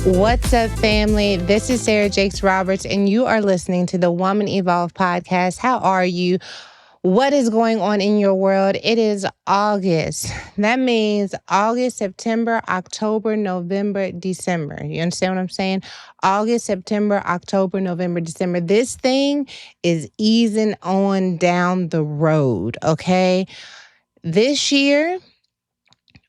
What's up, family? This is Sarah Jakes Roberts, and you are listening to the Woman Evolve podcast. How are you? What is going on in your world? It is August. That means August, September, October, November, December. You understand what I'm saying? August, September, October, November, December. This thing is easing on down the road, okay? This year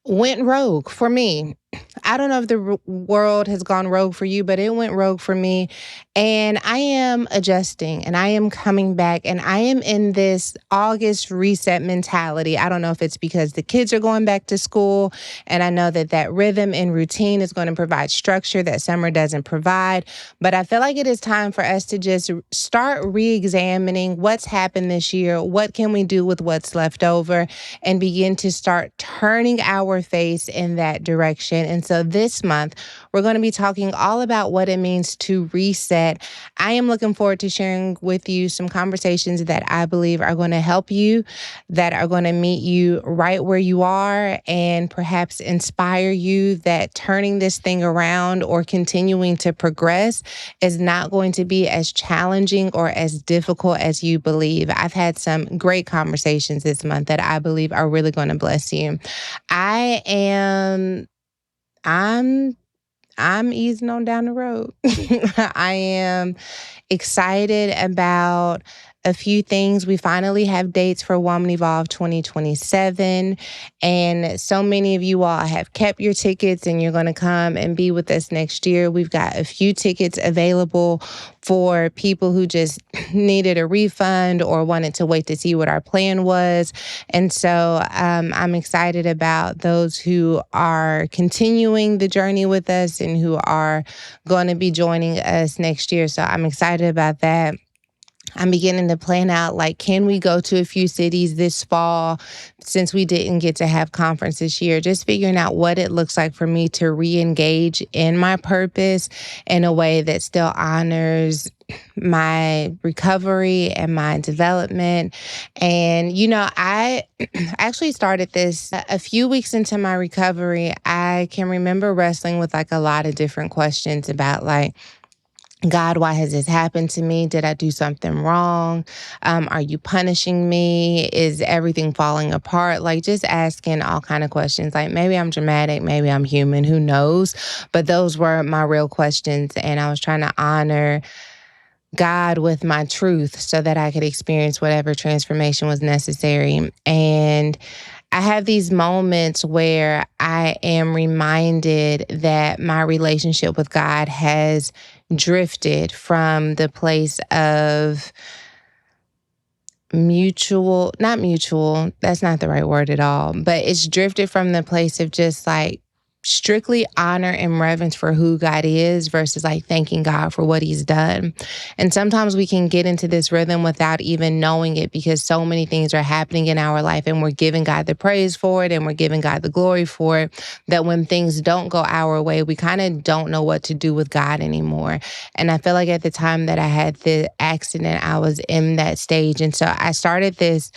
went rogue for me. I don't know if the world has gone rogue for you, but it went rogue for me. And I am adjusting and I am coming back and I am in this August reset mentality. I don't know if it's because the kids are going back to school and I know that that rhythm and routine is going to provide structure that summer doesn't provide. But I feel like it is time for us to just start re-examining what's happened this year. What can we do with what's left over and begin to start turning our face in that direction. And so this month, we're going to be talking all about what it means to reset. I am looking forward to sharing with you some conversations that I believe are going to help you, that are going to meet you right where you are, and perhaps inspire you that turning this thing around or continuing to progress is not going to be as challenging or as difficult as you believe. I've had some great conversations this month that I believe are really going to bless you. I'm easing on down the road. I am excited about a few things. We finally have dates for Woman Evolve 2027. And so many of you all have kept your tickets and you're going to come and be with us next year. We've got a few tickets available for people who just needed a refund or wanted to wait to see what our plan was. And so I'm excited about those who are continuing the journey with us and who are going to be joining us next year. So I'm excited about that. I'm beginning to plan out, like, can we go to a few cities this fall since we didn't get to have conference this year? Just figuring out what it looks like for me to re-engage in my purpose in a way that still honors my recovery and my development. And, you know, I actually started this a few weeks into my recovery. I can remember wrestling with like a lot of different questions about like, God, why has this happened to me? Did I do something wrong? Are you punishing me? Is everything falling apart? Like just asking all kind of questions. Like maybe I'm dramatic, maybe I'm human, who knows? But those were my real questions. And I was trying to honor God with my truth so that I could experience whatever transformation was necessary. And I have these moments where I am reminded that my relationship with God has drifted from the place of not mutual, that's not the right word at all, but it's drifted from the place of just like strictly honor and reverence for who God is versus like thanking God for what he's done. And sometimes we can get into this rhythm without even knowing it because so many things are happening in our life and we're giving God the praise for it and we're giving God the glory for it, that when things don't go our way, we kind of don't know what to do with God anymore. And I feel like at the time that I had the accident, I was in that stage. And so I started this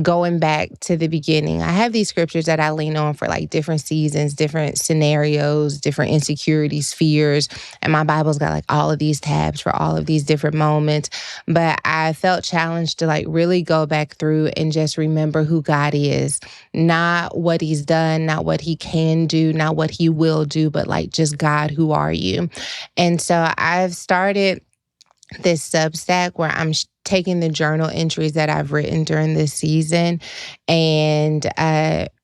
going back to the beginning. I have these scriptures that I lean on for like different seasons, different scenarios, different insecurities, fears. And my Bible's got like all of these tabs for all of these different moments. But I felt challenged to like really go back through and just remember who God is, not what he's done, not what he can do, not what he will do, but like just God, who are you? And so I've started this Substack where I'm taking the journal entries that I've written during this season and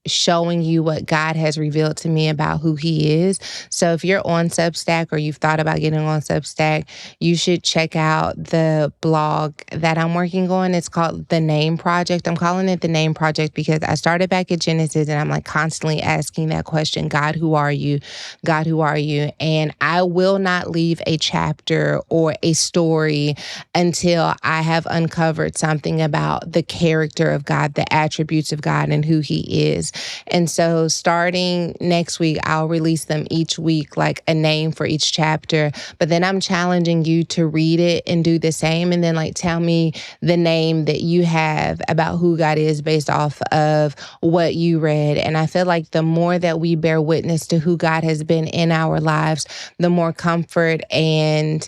showing you what God has revealed to me about who he is. So if you're on Substack or you've thought about getting on Substack, you should check out the blog that I'm working on. It's called The Name Project. I'm calling it The Name Project because I started back at Genesis and I'm like constantly asking that question, God, who are you? God, who are you? And I will not leave a chapter or a story until I have uncovered something about the character of God, the attributes of God, and who He is. And so starting next week, I'll release them each week, like a name for each chapter. But then I'm challenging you to read it and do the same. And then like tell me the name that you have about who God is based off of what you read. And I feel like the more that we bear witness to who God has been in our lives, the more comfort and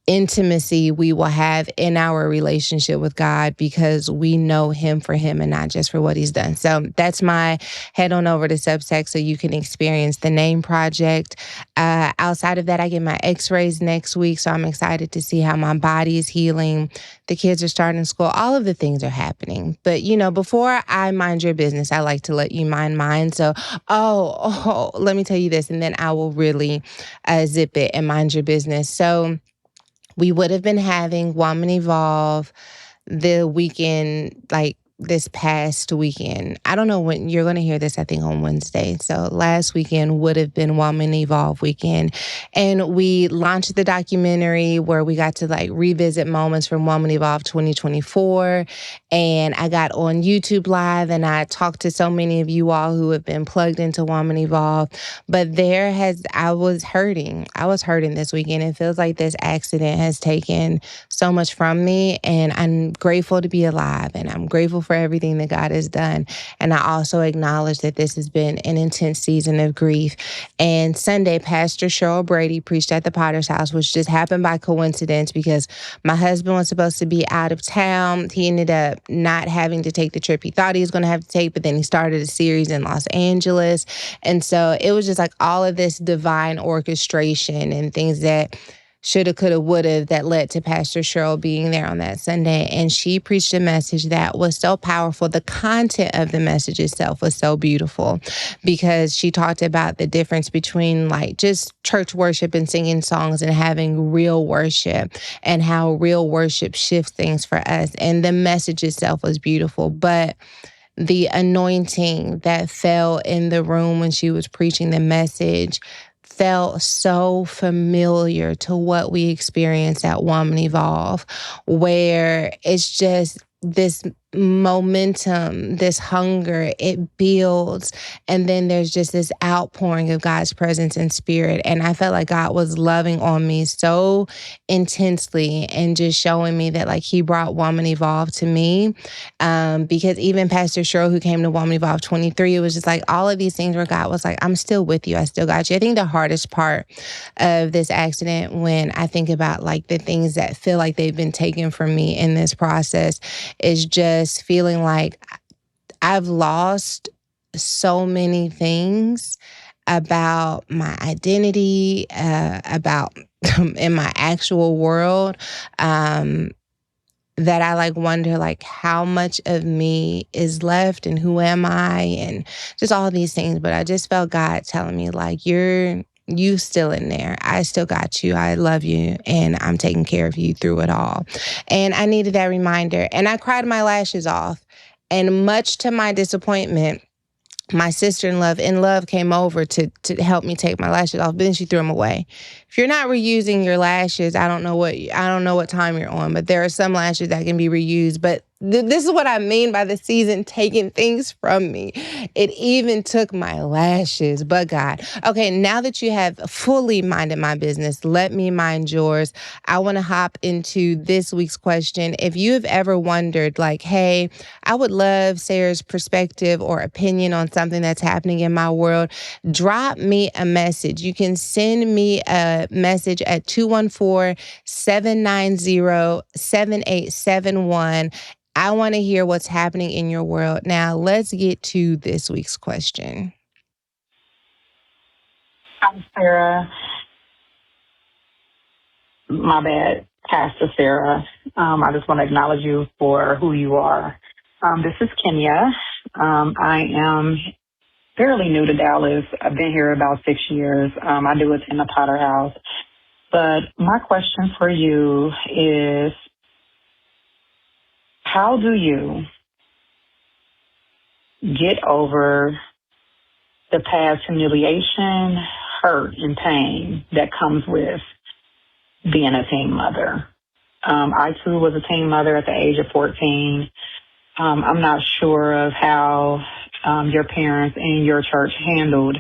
intimacy we will have in our relationship with God, because we know Him for Him and not just for what He's done. So that's my head on over to Substack so you can experience the name project. Outside of that, I get my x-rays next week, so I'm excited to see how my body is healing. The kids are starting school. All of the things are happening. But, before I mind your business, I like to let you mind mine. So, let me tell you this, and then I will really zip it and mind your business. So, we would have been having Woman Evolve the weekend, like this past weekend. I don't know when you're going to hear this, I think on Wednesday. So last weekend would have been Woman Evolve weekend. And we launched the documentary where we got to like revisit moments from Woman Evolve 2024. And I got on YouTube Live and I talked to so many of you all who have been plugged into Woman Evolve. But I was hurting. I was hurting this weekend. It feels like this accident has taken so much from me. And I'm grateful to be alive. And I'm grateful for everything that God has done. And I also acknowledge that this has been an intense season of grief. And Sunday, Pastor Cheryl Brady preached at the Potter's House, which just happened by coincidence because my husband was supposed to be out of town. He ended up not having to take the trip he thought he was going to have to take, but then he started a series in Los Angeles. And so it was just like all of this divine orchestration and things that shoulda, coulda, woulda that led to Pastor Cheryl being there on that Sunday. And she preached a message that was so powerful. The content of the message itself was so beautiful because she talked about the difference between like just church worship and singing songs and having real worship and how real worship shifts things for us. And the message itself was beautiful. But the anointing that fell in the room when she was preaching the message felt so familiar to what we experienced at Woman Evolve, where it's just this momentum, this hunger, it builds. And then there's just this outpouring of God's presence and spirit. And I felt like God was loving on me so intensely and just showing me that like He brought Woman Evolve to me. Because even Pastor Cheryl, who came to Woman Evolve 23, it was just like all of these things where God was like, I'm still with you. I still got you. I think the hardest part of this accident, when I think about like the things that feel like they've been taken from me in this process, is just feeling like I've lost so many things about my identity, about in my actual world, that I like wonder like how much of me is left and who am I and just all these things. But I just felt God telling me like, you still in there. I still got you. I love you. And I'm taking care of you through it all. And I needed that reminder. And I cried my lashes off. And much to my disappointment, my sister-in-law came over to help me take my lashes off, but then she threw them away. If you're not reusing your lashes, I don't know what time you're on, but there are some lashes that can be reused. But this is what I mean by the season taking things from me. It even took my lashes, but God. Okay, now that you have fully minded my business, let me mind yours. I want to hop into this week's question. If you have ever wondered like, hey, I would love Sarah's perspective or opinion on something that's happening in my world, drop me a message. You can send me a message at 214-790-7871. I want to hear what's happening in your world. Now, let's get to this week's question. Hi, Sarah. My bad, Pastor Sarah. I just want to acknowledge you for who you are. This is Kenya. I am fairly new to Dallas. I've been here about 6 years. I do attend the Potter House. But my question for you is, how do you get over the past humiliation, hurt, and pain that comes with being a teen mother? I too was a teen mother at the age of 14. I'm not sure of how your parents and your church handled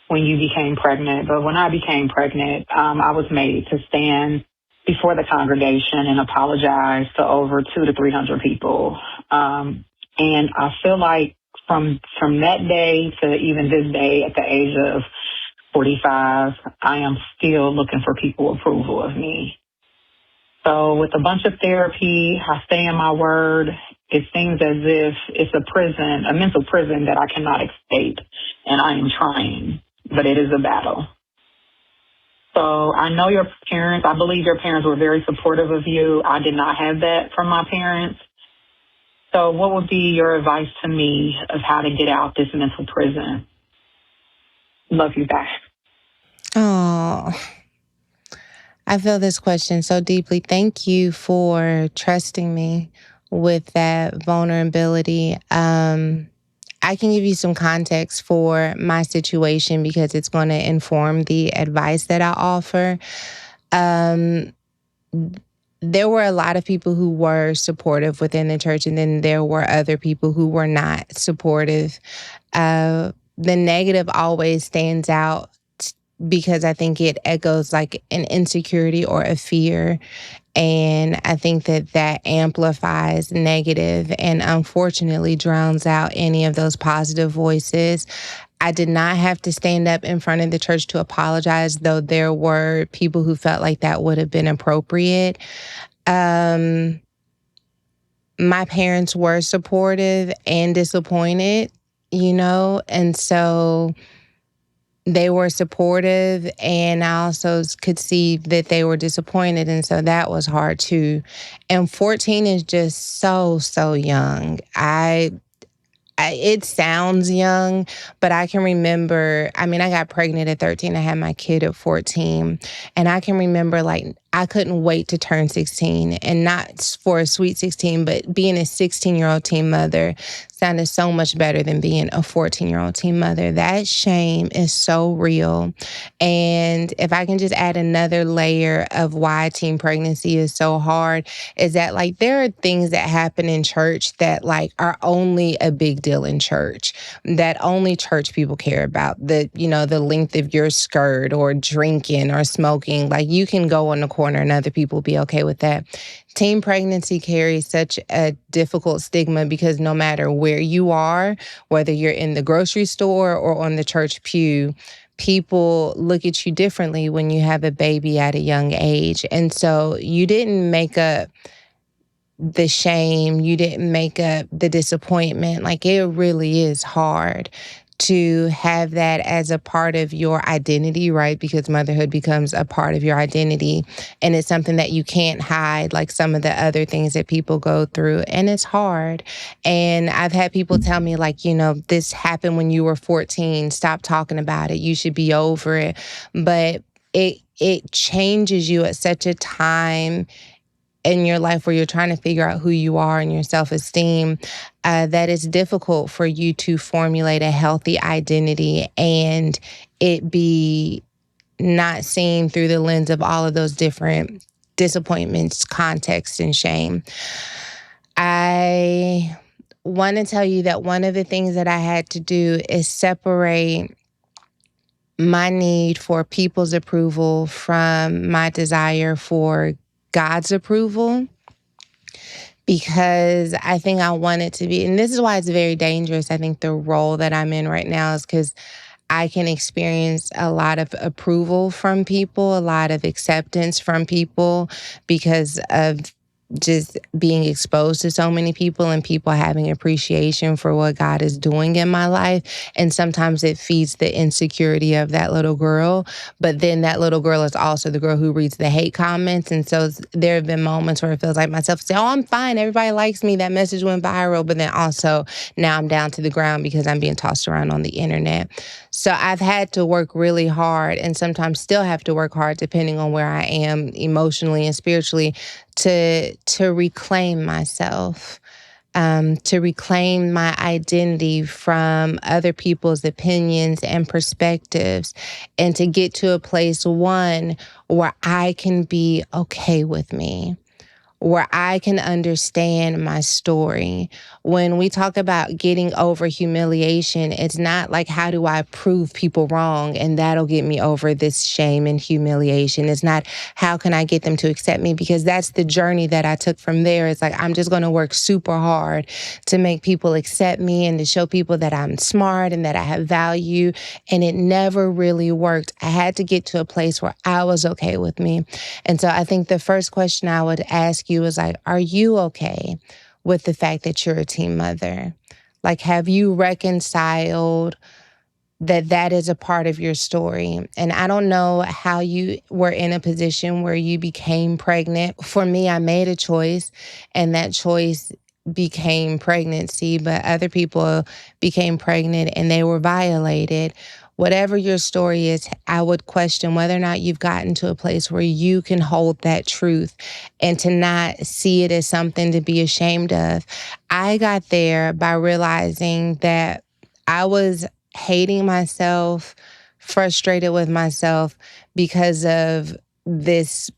when you became pregnant, but when I became pregnant, I was made to stand before the congregation and apologize to over 200 to 300 people. And I feel like from that day to even this day, at the age of 45, I am still looking for people approval of me. So with a bunch of therapy, I stay in my word. It seems as if it's a prison, a mental prison that I cannot escape, and I am trying, but it is a battle. So I know your parents, I believe your parents were very supportive of you. I did not have that from my parents. So what would be your advice to me of how to get out this mental prison? Love you back. Oh, I feel this question so deeply. Thank you for trusting me with that vulnerability. I can give you some context for my situation because it's going to inform the advice that I offer. Um, there were a lot of people who were supportive within the church, and then there were other people who were not supportive. The negative always stands out because I think it echoes like an insecurity or a fear. And I think that that amplifies negative and unfortunately drowns out any of those positive voices. I did not have to stand up in front of the church to apologize, though there were people who felt like that would have been appropriate. Um, my parents were supportive and disappointed, and so they were supportive, and I also could see that they were disappointed, and so that was hard too. And 14 is just so young. It sounds young, but I can remember, I got pregnant at 13. I had my kid at 14. And I can remember, like, I couldn't wait to turn 16, and not for a sweet 16, but being a 16-year-old teen mother sounded so much better than being a 14-year-old teen mother. That shame is so real. And if I can just add another layer of why teen pregnancy is so hard, is that, like, there are things that happen in church that, like, are only a big deal in church, that only church people care about. The length of your skirt, or drinking or smoking. Like, you can go on the corner and other people be okay with that. Teen pregnancy carries such a difficult stigma because no matter where you are, whether you're in the grocery store or on the church pew, people look at you differently when you have a baby at a young age. And so you didn't make up the shame, you didn't make up the disappointment. Like, it really is hard to have that as a part of your identity, right? Because motherhood becomes a part of your identity, and it's something that you can't hide, like some of the other things that people go through, and it's hard. And I've had people tell me, like, this happened when you were 14, stop talking about it, you should be over it. But it changes you at such a time in your life where you're trying to figure out who you are and your self-esteem, that it's difficult for you to formulate a healthy identity and it be not seen through the lens of all of those different disappointments, context, and shame. I want to tell you that one of the things that I had to do is separate my need for people's approval from my desire for God's approval, because I think I want it to be, and this is why it's very dangerous. I think the role that I'm in right now is because I can experience a lot of approval from people, a lot of acceptance from people because of just being exposed to so many people and people having appreciation for what God is doing in my life. And sometimes it feeds the insecurity of that little girl. But then that little girl is also the girl who reads the hate comments. And so there have been moments where it feels like myself say, oh, I'm fine, everybody likes me, that message went viral. But then also now I'm down to the ground because I'm being tossed around on the internet. So I've had to work really hard, and sometimes still have to work hard depending on where I am emotionally and spiritually, to reclaim myself, to reclaim my identity from other people's opinions and perspectives, and to get to a place, one, where I can be okay with me, where I can understand my story. When we talk about getting over humiliation, it's not like, how do I prove people wrong and that'll get me over this shame and humiliation. It's not, how can I get them to accept me? Because that's the journey that I took from there. It's like, I'm just going to work super hard to make people accept me and to show people that I'm smart and that I have value. And it never really worked. I had to get to a place where I was okay with me. And so I think the first question I would ask you is like, are you okay with the fact that you're a teen mother? Like, have you reconciled that is a part of your story? And I don't know how you were in a position where you became pregnant. For me, I made a choice, and that choice became pregnancy, but other people became pregnant and they were violated. Whatever your story is, I would question whether or not you've gotten to a place where you can hold that truth and to not see it as something to be ashamed of. I got there by realizing that I was hating myself, frustrated with myself because of this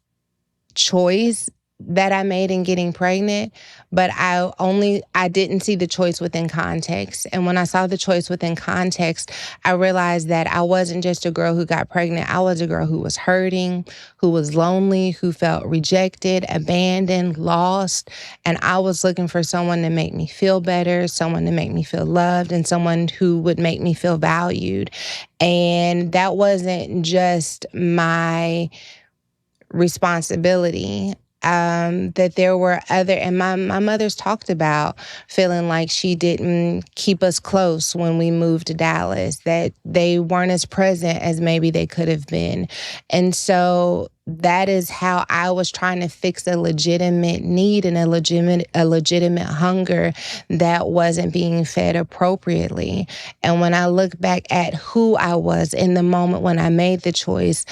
choice that I made in getting pregnant, but I didn't see the choice within context. And when I saw the choice within context, I realized that I wasn't just a girl who got pregnant. I was a girl who was hurting, who was lonely, who felt rejected, abandoned, lost. And I was looking for someone to make me feel better, someone to make me feel loved, and someone who would make me feel valued. And that wasn't just my responsibility. That there were other, and my mother's talked about feeling like she didn't keep us close when we moved to Dallas, that they weren't as present as maybe they could have been. And so that is how I was trying to fix a legitimate need and a legitimate hunger that wasn't being fed appropriately. And when I look back at who I was in the moment when I made the choice,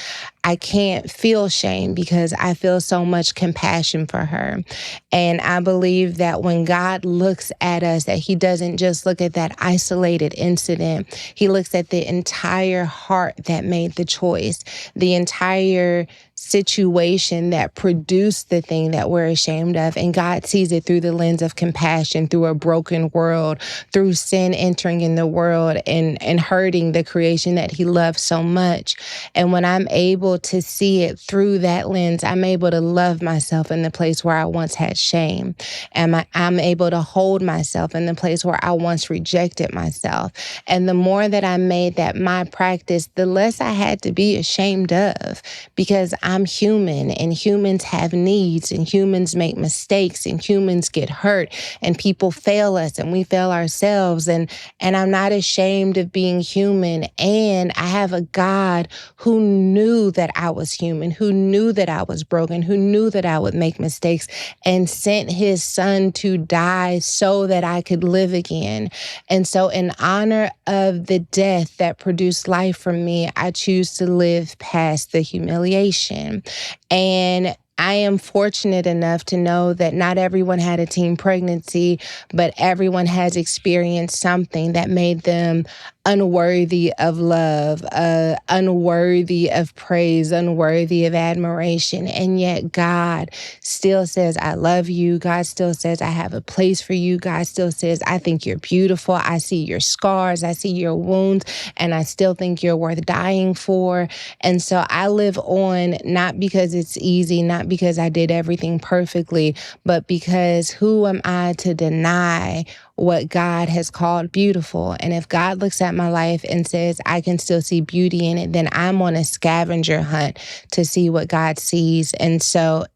I can't feel shame because I feel so much compassion for her. And I believe that when God looks at us, that he doesn't just look at that isolated incident. He looks at the entire heart that made the choice, the entire situation that produced the thing that we're ashamed of. And God sees it through the lens of compassion, through a broken world, through sin entering in the world and hurting the creation that he loves so much. And when I'm able to see it through that lens, I'm able to love myself in the place where I once had shame. And I'm able to hold myself in the place where I once rejected myself. And the more that I made that my practice, the less I had to be ashamed of, because I'm human and humans have needs and humans make mistakes and humans get hurt and people fail us and we fail ourselves. And I'm not ashamed of being human. And I have a God who knew that I was human, who knew that I was broken, who knew that I would make mistakes and sent his son to die so that I could live again. And so in honor of the death that produced life for me, I choose to live past the humiliation. And I am fortunate enough to know that not everyone had a teen pregnancy, but everyone has experienced something that made them unworthy of love, unworthy of praise, unworthy of admiration. And yet God still says, I love you. God still says, I have a place for you. God still says, I think you're beautiful. I see your scars. I see your wounds. And I still think you're worth dying for. And so I live on, not because it's easy, not because I did everything perfectly, but because who am I to deny what God has called beautiful? And if God looks at my life and says, I can still see beauty in it, then I'm on a scavenger hunt to see what God sees. And so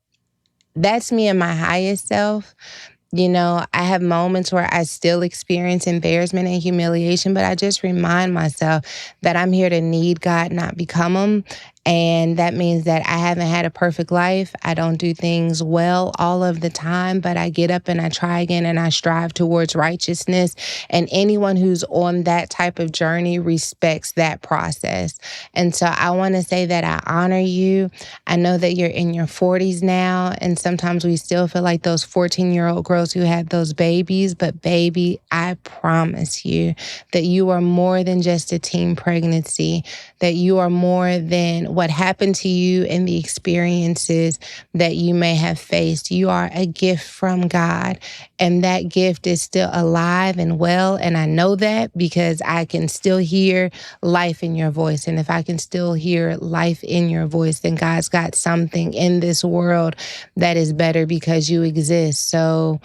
that's me and my highest self. You know, I have moments where I still experience embarrassment and humiliation, but I just remind myself that I'm here to need God, not become him. And that means that I haven't had a perfect life. I don't do things well all of the time, but I get up and I try again and I strive towards righteousness. And anyone who's on that type of journey respects that process. And so I want to say that I honor you. I know that you're in your 40s now, and sometimes we still feel like those 14-year-old girls who had those babies. But baby, I promise you that you are more than just a teen pregnancy, that you are more than what happened to you and the experiences that you may have faced. You are a gift from God, and that gift is still alive and well. And I know that because I can still hear life in your voice. And if I can still hear life in your voice, then God's got something in this world that is better because you exist. So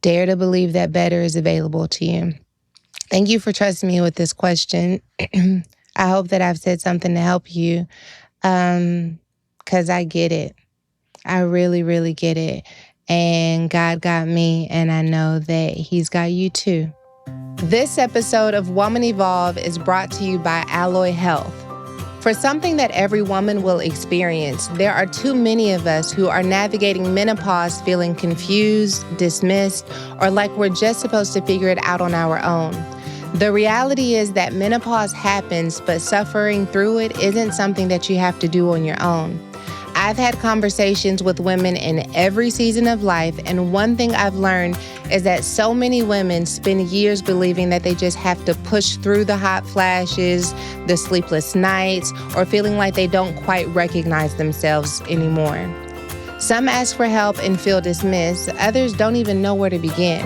dare to believe that better is available to you. Thank you for trusting me with this question. I hope that I've said something to help you, because I get it. I really, really get it. And God got me, and I know that He's got you too. This episode of Woman Evolve is brought to you by Alloy Health. For something that every woman will experience, there are too many of us who are navigating menopause feeling confused, dismissed, or like we're just supposed to figure it out on our own. The reality is that menopause happens, but suffering through it isn't something that you have to do on your own. I've had conversations with women in every season of life, and one thing I've learned is that so many women spend years believing that they just have to push through the hot flashes, the sleepless nights, or feeling like they don't quite recognize themselves anymore. Some ask for help and feel dismissed. Others don't even know where to begin.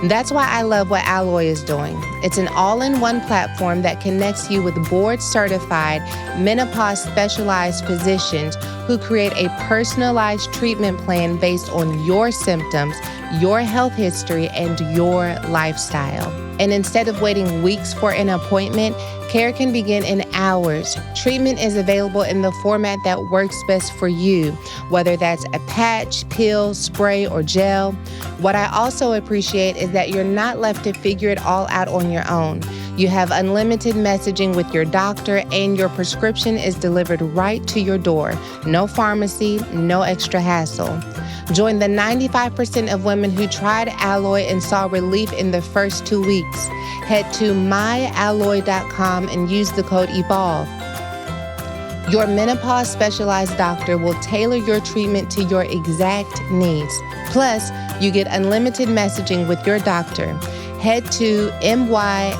That's why I love what Alloy is doing. It's an all-in-one platform that connects you with board-certified, menopause-specialized physicians who create a personalized treatment plan based on your symptoms, your health history, and your lifestyle. And instead of waiting weeks for an appointment, care can begin in hours. Treatment is available in the format that works best for you, whether that's a patch, pill, spray, or gel. What I also appreciate is that you're not left to figure it all out on your own. You have unlimited messaging with your doctor, and your prescription is delivered right to your door. No pharmacy, no extra hassle. Join the 95% of women who tried Alloy and saw relief in the first 2 weeks. Head to myalloy.com and use the code EVOLVE. Your menopause specialized doctor will tailor your treatment to your exact needs. Plus, you get unlimited messaging with your doctor. Head to myalloy.com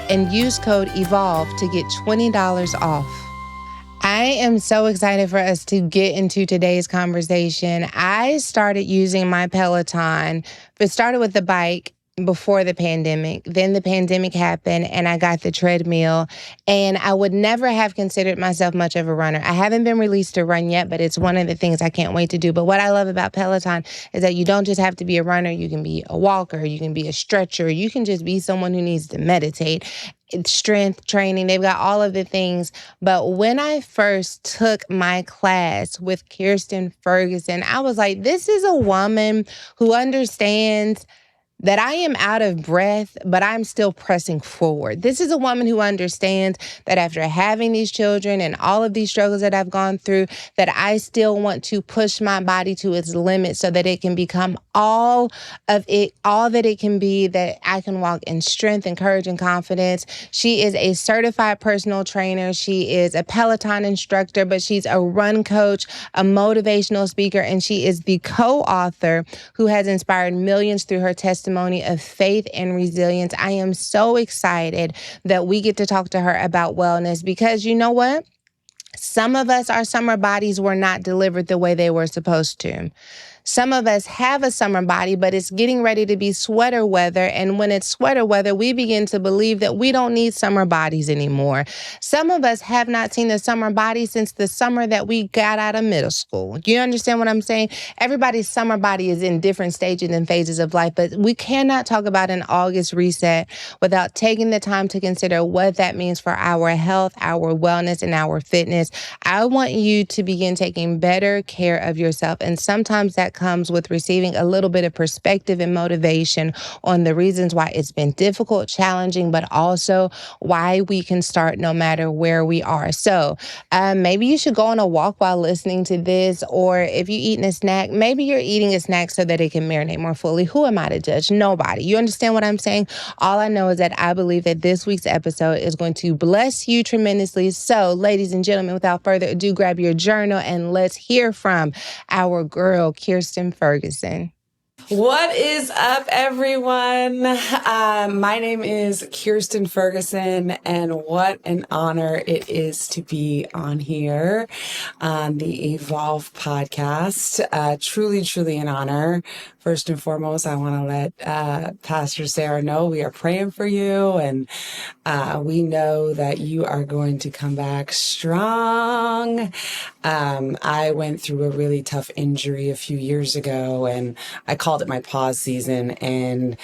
and use code EVOLVE to get $20 off. I am so excited for us to get into today's conversation. I started using my Peloton. It started with the bike before the pandemic. Then the pandemic happened and I got the treadmill, and I would never have considered myself much of a runner. I haven't been released to run yet, but it's one of the things I can't wait to do. But what I love about Peloton is that you don't just have to be a runner. You can be a walker. You can be a stretcher. You can just be someone who needs to meditate. It's strength training. They've got all of the things. But when I first took my class with Kirsten Ferguson, I was like, this is a woman who understands that I am out of breath, but I'm still pressing forward. This is a woman who understands that after having these children and all of these struggles that I've gone through, that I still want to push my body to its limit so that it can become all of it, all that it can be, that I can walk in strength and courage and confidence. She is a certified personal trainer. She is a Peloton instructor, but she's a run coach, a motivational speaker, and she is the co-author who has inspired millions through her testimony of faith and resilience. I am so excited that we get to talk to her about wellness, because you know what? Some of us, our summer bodies were not delivered the way they were supposed to. Some of us have a summer body, but it's getting ready to be sweater weather. And when it's sweater weather, we begin to believe that we don't need summer bodies anymore. Some of us have not seen the summer body since the summer that we got out of middle school. You understand what I'm saying? Everybody's summer body is in different stages and phases of life, but we cannot talk about an August reset without taking the time to consider what that means for our health, our wellness, and our fitness. I want you to begin taking better care of yourself. And sometimes that comes with receiving a little bit of perspective and motivation on the reasons why it's been difficult, challenging, but also why we can start no matter where we are. So maybe you should go on a walk while listening to this, or if you're eating a snack, maybe you're eating a snack so that it can marinate more fully. Who am I to judge? Nobody. You understand what I'm saying? All I know is that I believe that this week's episode is going to bless you tremendously. So, ladies and gentlemen, without further ado, grab your journal and let's hear from our girl, Kirsten Ferguson. What is up, everyone? My name is Kirsten Ferguson, and what an honor it is to be on here on the Evolve podcast. Truly, truly an honor. First and foremost, I want to let Pastor Sarah know we are praying for you, and we know that you are going to come back strong. I went through a really tough injury a few years ago, and I called it my pause season. And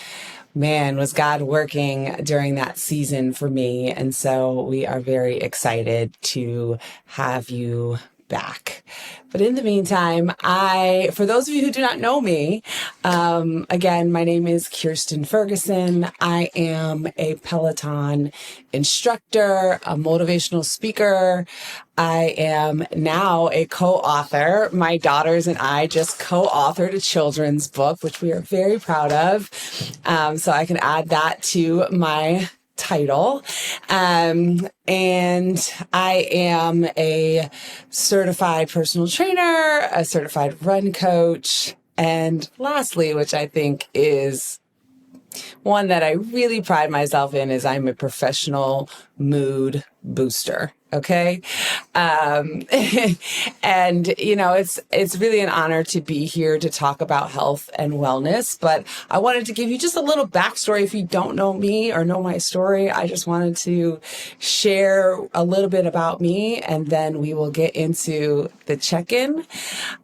man, was God working during that season for me. And so we are very excited to have you back. But in the meantime, for those of you who do not know me, again, my name is Kirsten Ferguson. I am a Peloton instructor, a motivational speaker. I am now a co-author. My daughters and I just co-authored a children's book, which we are very proud of. So I can add that to my title. And I am a certified personal trainer, a certified run coach, and lastly, which I think is one that I really pride myself in, is I'm a professional mood booster. Okay. And it's really an honor to be here to talk about health and wellness, but I wanted to give you just a little backstory. If you don't know me or know my story, I just wanted to share a little bit about me, and then we will get into the check-in.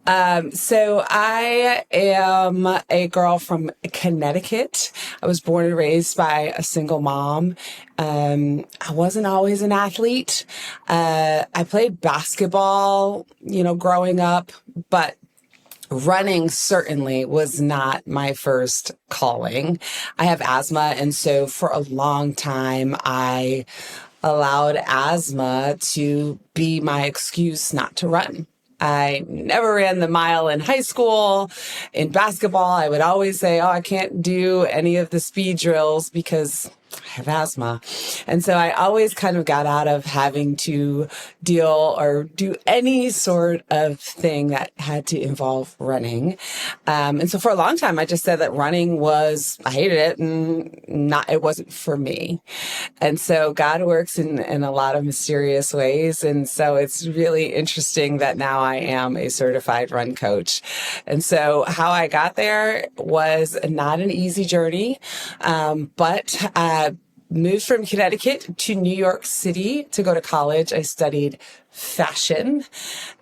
So I am a girl from Connecticut. I was born and raised by a single mom. I wasn't always an athlete. I played basketball, growing up, but running certainly was not my first calling. I have asthma, and so for a long time, I allowed asthma to be my excuse not to run. I never ran the mile in high school. In basketball, I would always say, I can't do any of the speed drills because I have asthma. And so I always kind of got out of having to deal or do any sort of thing that had to involve running. And so for a long time, I just said that I hated it, and it wasn't for me. And so God works in a lot of mysterious ways. And so it's really interesting that now I am a certified run coach. And so how I got there was not an easy journey, but moved from Connecticut to New York City to go to college. I studied fashion.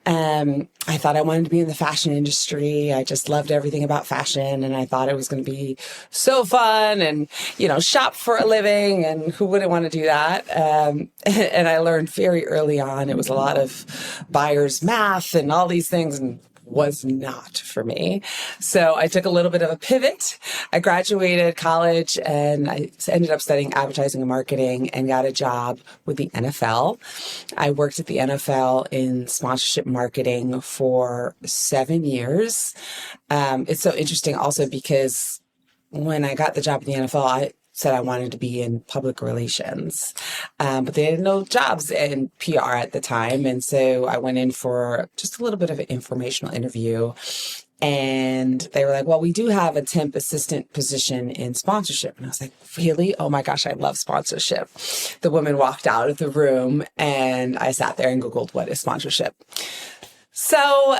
I thought I wanted to be in the fashion industry. I just loved everything about fashion, and I thought it was going to be so fun and, shop for a living, and who wouldn't want to do that? And I learned very early on, it was a lot of buyer's math and all these things, and was not for me. So I took a little bit of a pivot. I graduated college and I ended up studying advertising and marketing and got a job with the NFL. I worked at the NFL in sponsorship marketing for 7 years. It's so interesting also because when I got the job at the NFL, I said I wanted to be in public relations, but they didn't know jobs in PR at the time. And so I went in for just a little bit of an informational interview, and they were like, well, we do have a temp assistant position in sponsorship. And I was like, really? Oh my gosh, I love sponsorship. The woman walked out of the room, and I sat there and Googled, what is sponsorship? So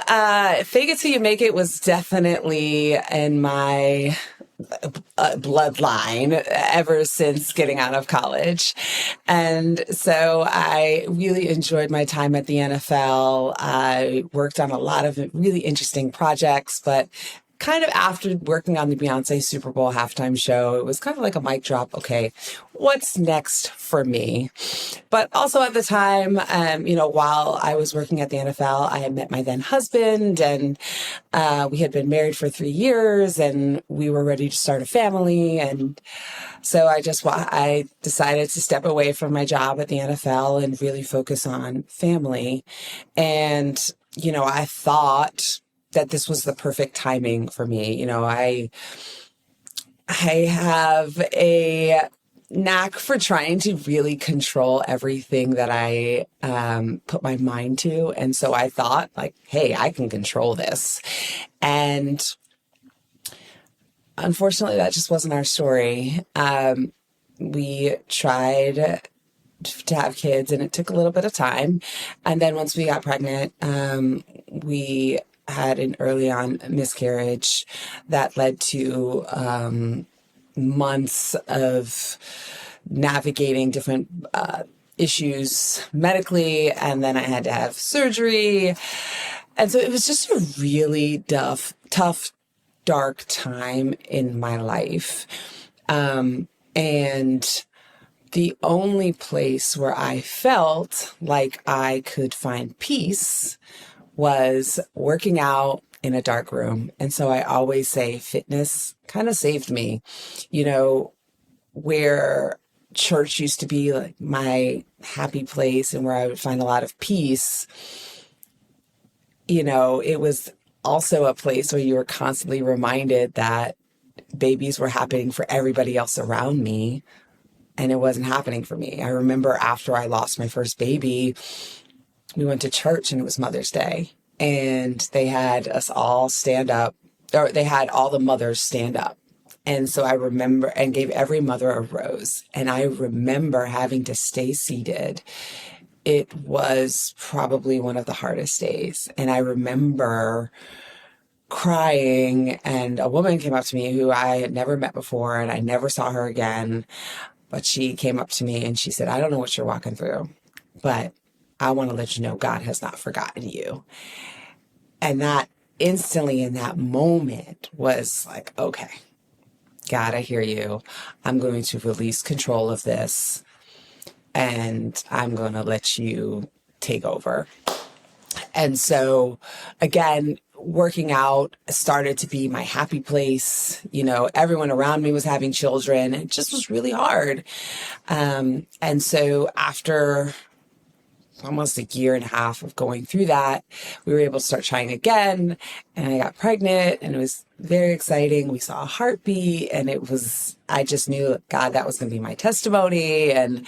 fake it till you make it was definitely in my bloodline ever since getting out of college. And so I really enjoyed my time at the NFL. I worked on a lot of really interesting projects, but kind of after working on the Beyonce Super Bowl halftime show, it was kind of like a mic drop. Okay, what's next for me? But also at the time, while I was working at the NFL, I had met my then husband, and we had been married for 3 years, and we were ready to start a family. And so I decided to step away from my job at the NFL and really focus on family. And, I thought that this was the perfect timing for me. I have a knack for trying to really control everything that I put my mind to. And so I thought, hey, I can control this. And unfortunately, that just wasn't our story. We tried to have kids, and it took a little bit of time. And then once we got pregnant, we had an early on miscarriage that led to months of navigating different issues medically, and then I had to have surgery. And so it was just a really tough, dark time in my life. And the only place where I felt like I could find peace was working out in a dark room. And so I always say fitness kind of saved me, you know, where church used to be like my happy place and where I would find a lot of peace. You know, it was also a place where you were constantly reminded that babies were happening for everybody else around me, and it wasn't happening for me. I remember after I lost my first baby, we went to church and it was Mother's Day, and they had us all stand up, or they had all the mothers stand up. And so I remember, and gave every mother a rose. And I remember having to stay seated. It was probably one of the hardest days. And I remember crying, and a woman came up to me who I had never met before, and I never saw her again. But she came up to me and she said, I don't know what you're walking through, but I want to let you know God has not forgotten you. And that instantly in that moment was like, okay, God, I hear you. I'm going to release control of this, and I'm going to let you take over. And so again, working out started to be my happy place. You know, everyone around me was having children. It just was really hard. And so after almost a year and a half of going through that, we were able to start trying again, and I got pregnant, and it was very exciting. We saw a heartbeat, and I just knew, God, that was going to be my testimony. And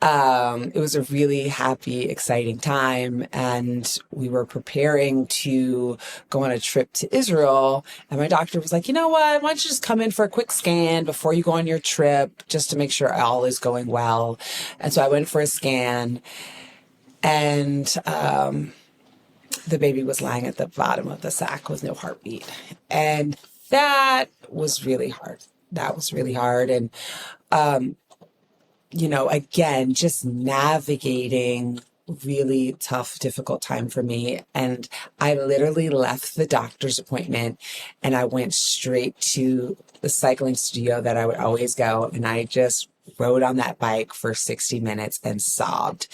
it was a really happy, exciting time. And we were preparing to go on a trip to Israel. And my doctor was like, you know what? Why don't you just come in for a quick scan before you go on your trip, just to make sure all is going well. And so I went for a scan, and the baby was lying at the bottom of the sack with no heartbeat. And that was really hard. And, you know, again, just navigating really tough, difficult time for me. And I literally left the doctor's appointment and I went straight to the cycling studio that I would always go. And I just rode on that bike for 60 minutes and sobbed.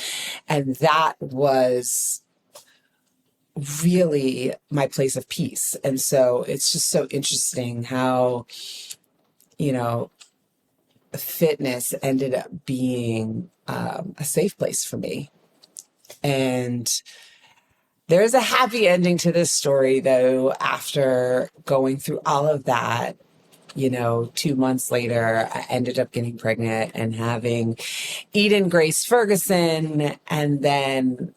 And that was really my place of peace. And so it's just so interesting how, you know, fitness ended up being a safe place for me. And there is a happy ending to this story, though. After going through all of that, you know, 2 months later, I ended up getting pregnant and having Eden Grace Ferguson. And then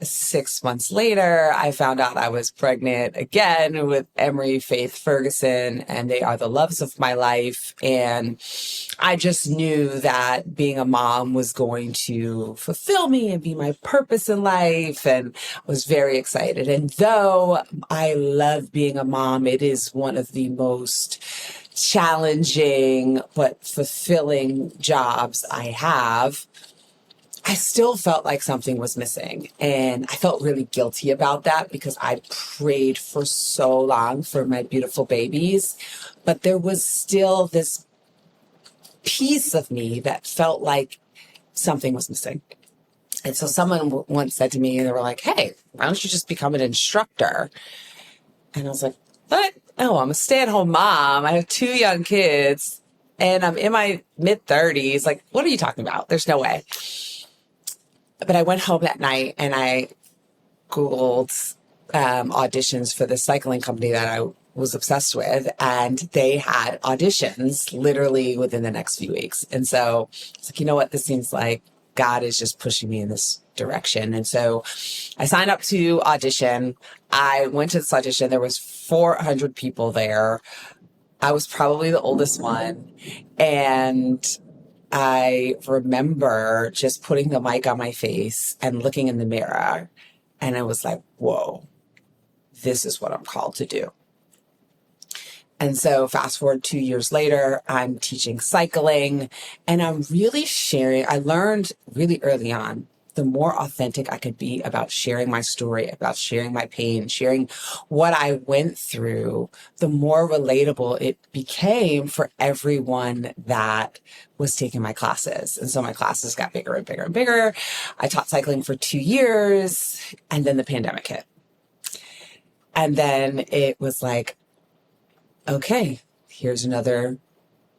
6 months later, I found out I was pregnant again with Emery Faith Ferguson, and they are the loves of my life. And I just knew that being a mom was going to fulfill me and be my purpose in life, and was very excited. And though I love being a mom, it is one of the most challenging but fulfilling jobs I have. I still felt like something was missing. And I felt really guilty about that because I prayed for so long for my beautiful babies. But there was still this piece of me that felt like something was missing. And so someone once said to me, and they were like, hey, why don't you just become an instructor? And I was like, what? No, I'm a stay-at-home mom. I have 2 young kids and I'm in my mid-30s. Like, what are you talking about? There's no way. But I went home that night and I Googled auditions for the cycling company that I was obsessed with. And they had auditions literally within the next few weeks. And so it's like, you know what? This seems like God is just pushing me in this direction. And so I signed up to audition. I went to this audition. There was 400 people there. I was probably the oldest one. And I remember just putting the mic on my face and looking in the mirror. And I was like, whoa, this is what I'm called to do. And so fast forward 2 years later, I'm teaching cycling and I'm really sharing. I learned really early on, the more authentic I could be about sharing my story, about sharing my pain, sharing what I went through, the more relatable it became for everyone that was taking my classes. And so my classes got bigger and bigger and bigger. I taught cycling for 2 years and then the pandemic hit. And then it was like, okay, here's another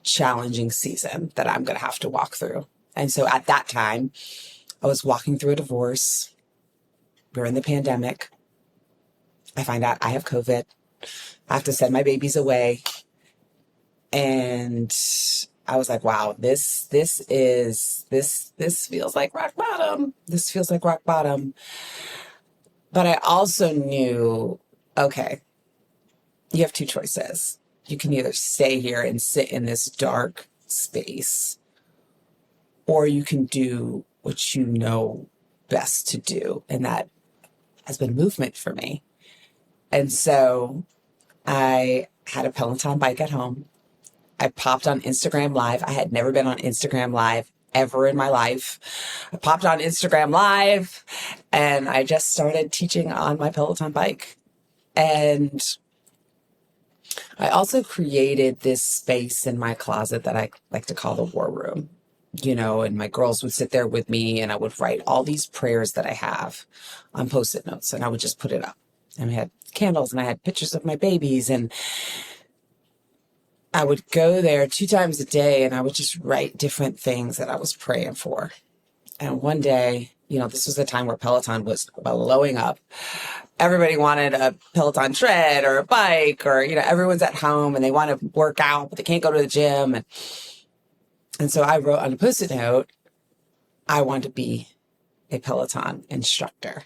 challenging season that I'm going to have to walk through. And so at that time, I was walking through a divorce. We're in the pandemic. I find out I have COVID. I have to send my babies away. And I was like, wow, this feels like rock bottom. This feels like rock bottom. But I also knew, okay, you have two choices. You can either stay here and sit in this dark space, or you can do what you know best to do. And that has been movement for me. And so I had a Peloton bike at home. I popped on Instagram Live. I had never been on Instagram Live ever in my life. I popped on Instagram Live and I just started teaching on my Peloton bike. And I also created this space in my closet that I like to call the war room, and my girls would sit there with me and I would write all these prayers that I have on Post-it notes and I would just put it up. And I had candles and I had pictures of my babies and I would go there 2 times a day and I would just write different things that I was praying for. And one day, this was the time where Peloton was blowing up. Everybody wanted a Peloton tread or a bike or, everyone's at home and they want to work out, but they can't go to the gym. And so I wrote on a Post-it note, I want to be a Peloton instructor.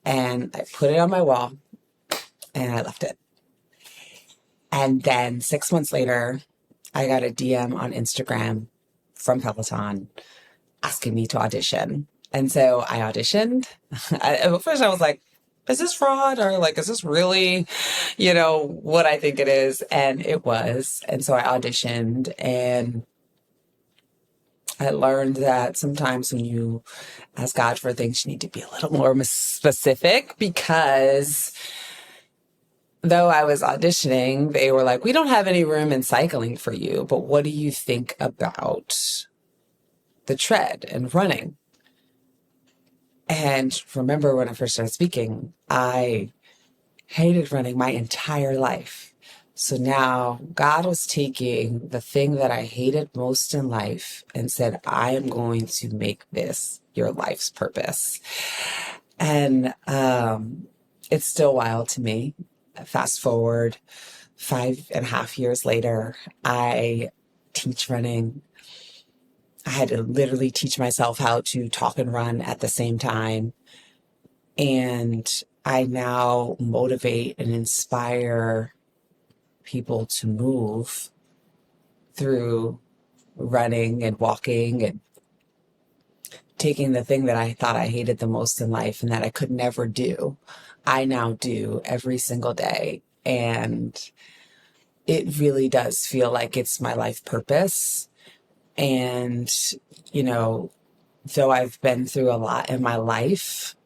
And I put it on my wall and I left it. And then 6 months later, I got a DM on Instagram from Peloton asking me to audition. And so I auditioned. At first I was like, is this fraud or is this really, what I think it is? And it was. And so I auditioned and I learned that sometimes when you ask God for things, you need to be a little more specific because though I was auditioning, they were like, we don't have any room in cycling for you, but what do you think about the tread and running? And remember when I first started speaking, I hated running my entire life. So now God was taking the thing that I hated most in life and said, I am going to make this your life's purpose. And it's still wild to me. Fast forward 5.5 years later, I teach running. I had to literally teach myself how to talk and run at the same time. And I now motivate and inspire people to move through running and walking and taking the thing that I thought I hated the most in life and that I could never do. I now do every single day. And it really does feel like it's my life purpose. And, though I've been through a lot in my life,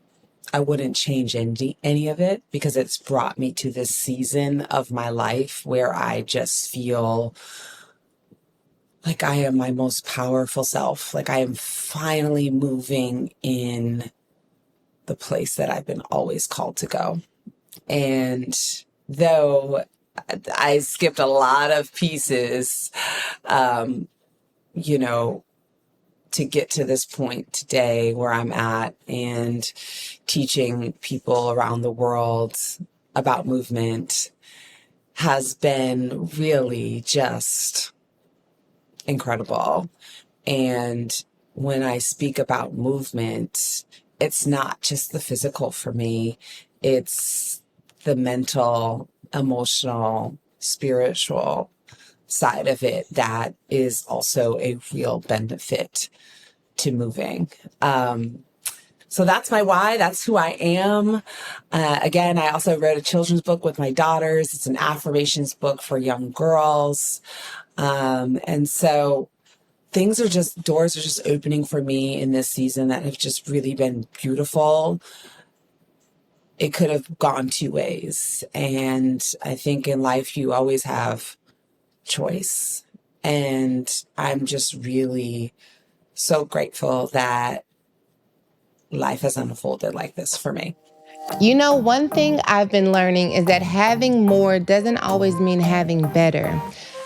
I wouldn't change any of it because it's brought me to this season of my life where I just feel like I am my most powerful self. Like I am finally moving in the place that I've been always called to go. And though I skipped a lot of pieces, to get to this point today where I'm at and teaching people around the world about movement has been really just incredible. And when I speak about movement, it's not just the physical for me. It's the mental, emotional, spiritual side of it that is also a real benefit to moving. So that's my why. That's who I am. Again, I also wrote a children's book with my daughters. It's an affirmations book for young girls. And so doors are just opening for me in this season that have just really been beautiful. It could have gone two ways. And I think in life, you always have choice. And I'm just really so grateful that life has unfolded like this for me. You know, one thing I've been learning is that having more doesn't always mean having better.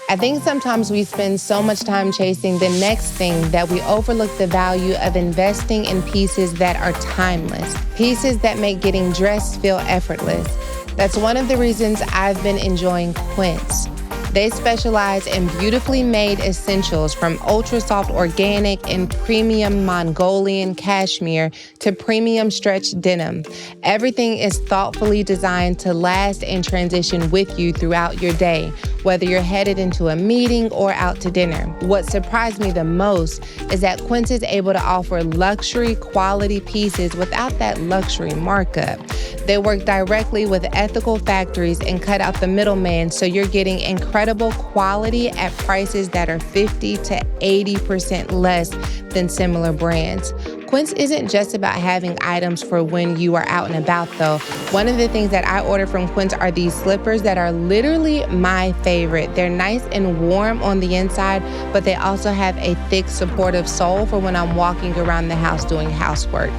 I think sometimes we spend so much time chasing the next thing that we overlook the value of investing in pieces that are timeless, pieces that make getting dressed feel effortless. That's one of the reasons I've been enjoying Quince. They specialize in beautifully made essentials from ultra soft organic and premium Mongolian cashmere to premium stretch denim. Everything is thoughtfully designed to last and transition with you throughout your day, whether you're headed into a meeting or out to dinner. What surprised me the most is that Quince is able to offer luxury quality pieces without that luxury markup. They work directly with ethical factories and cut out the middleman, so you're getting incredible quality at prices that are 50 to 80% less than similar brands. Quince isn't just about having items for when you are out and about, though. One of the things that I order from Quince are these slippers that are literally my favorite. They're nice and warm on the inside, but they also have a thick, supportive sole for when I'm walking around the house doing housework.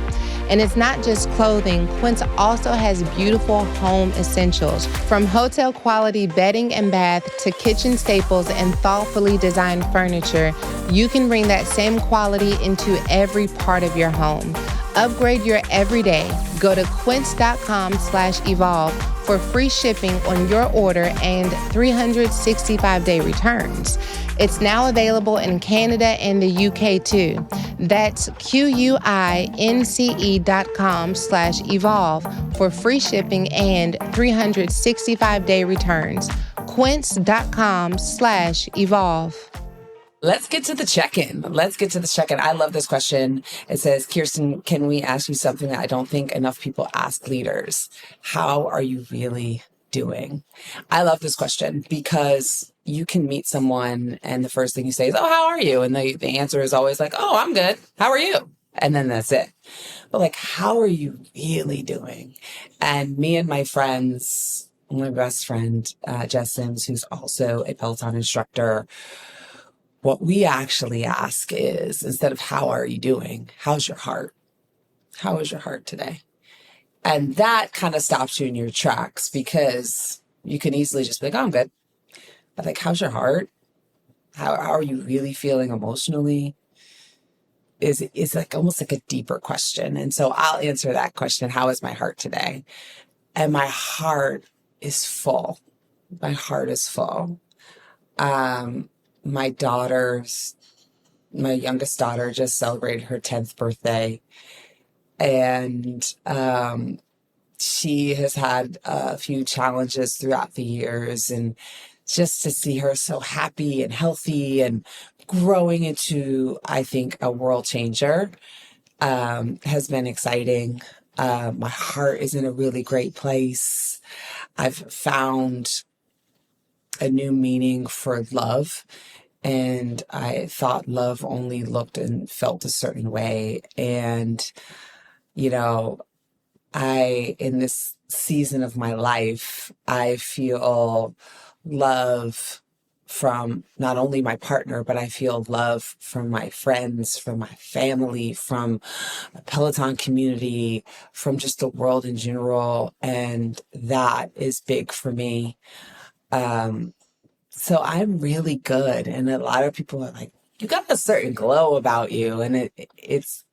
And it's not just clothing. Quince also has beautiful home essentials, from hotel quality bedding and bath to kitchen staples and thoughtfully designed furniture. You can bring that same quality into every part of your home. Upgrade your everyday. Go to quince.com/evolve for free shipping on your order and 365-day returns. It's now available in Canada and the UK too. That's QUINCE.com/evolve for free shipping and 365-day returns. Quince.com/evolve. Let's get to the check-in. I love this question. It says, Kirsten, can we ask you something that I don't think enough people ask leaders? How are you really doing? I love this question because you can meet someone and the first thing you say is, oh, how are you? And the answer is always like, oh, I'm good. How are you? And then that's it. But like, how are you really doing? And me and my friends, my best friend, Jess Sims, who's also a Peloton instructor, what we actually ask is, instead of how are you doing, how's your heart? How is your heart today? And that kind of stops you in your tracks because you can easily just be like, oh, I'm good. But like, how's your heart? How are you really feeling emotionally? Is like almost like a deeper question. And so I'll answer that question. How is my heart today? And my heart is full. My heart is full. My youngest daughter just celebrated her 10th birthday. And she has had a few challenges throughout the years. And just to see her so happy and healthy and growing into, I think, a world changer has been exciting. My heart is in a really great place. I've found a new meaning for love. And I thought love only looked and felt a certain way. And, you know, in this season of my life, I feel love from not only my partner, but I feel love from my friends, from my family, from the Peloton community, from just the world in general. And that is big for me. So I'm really good. And a lot of people are like, you got a certain glow about you. And it's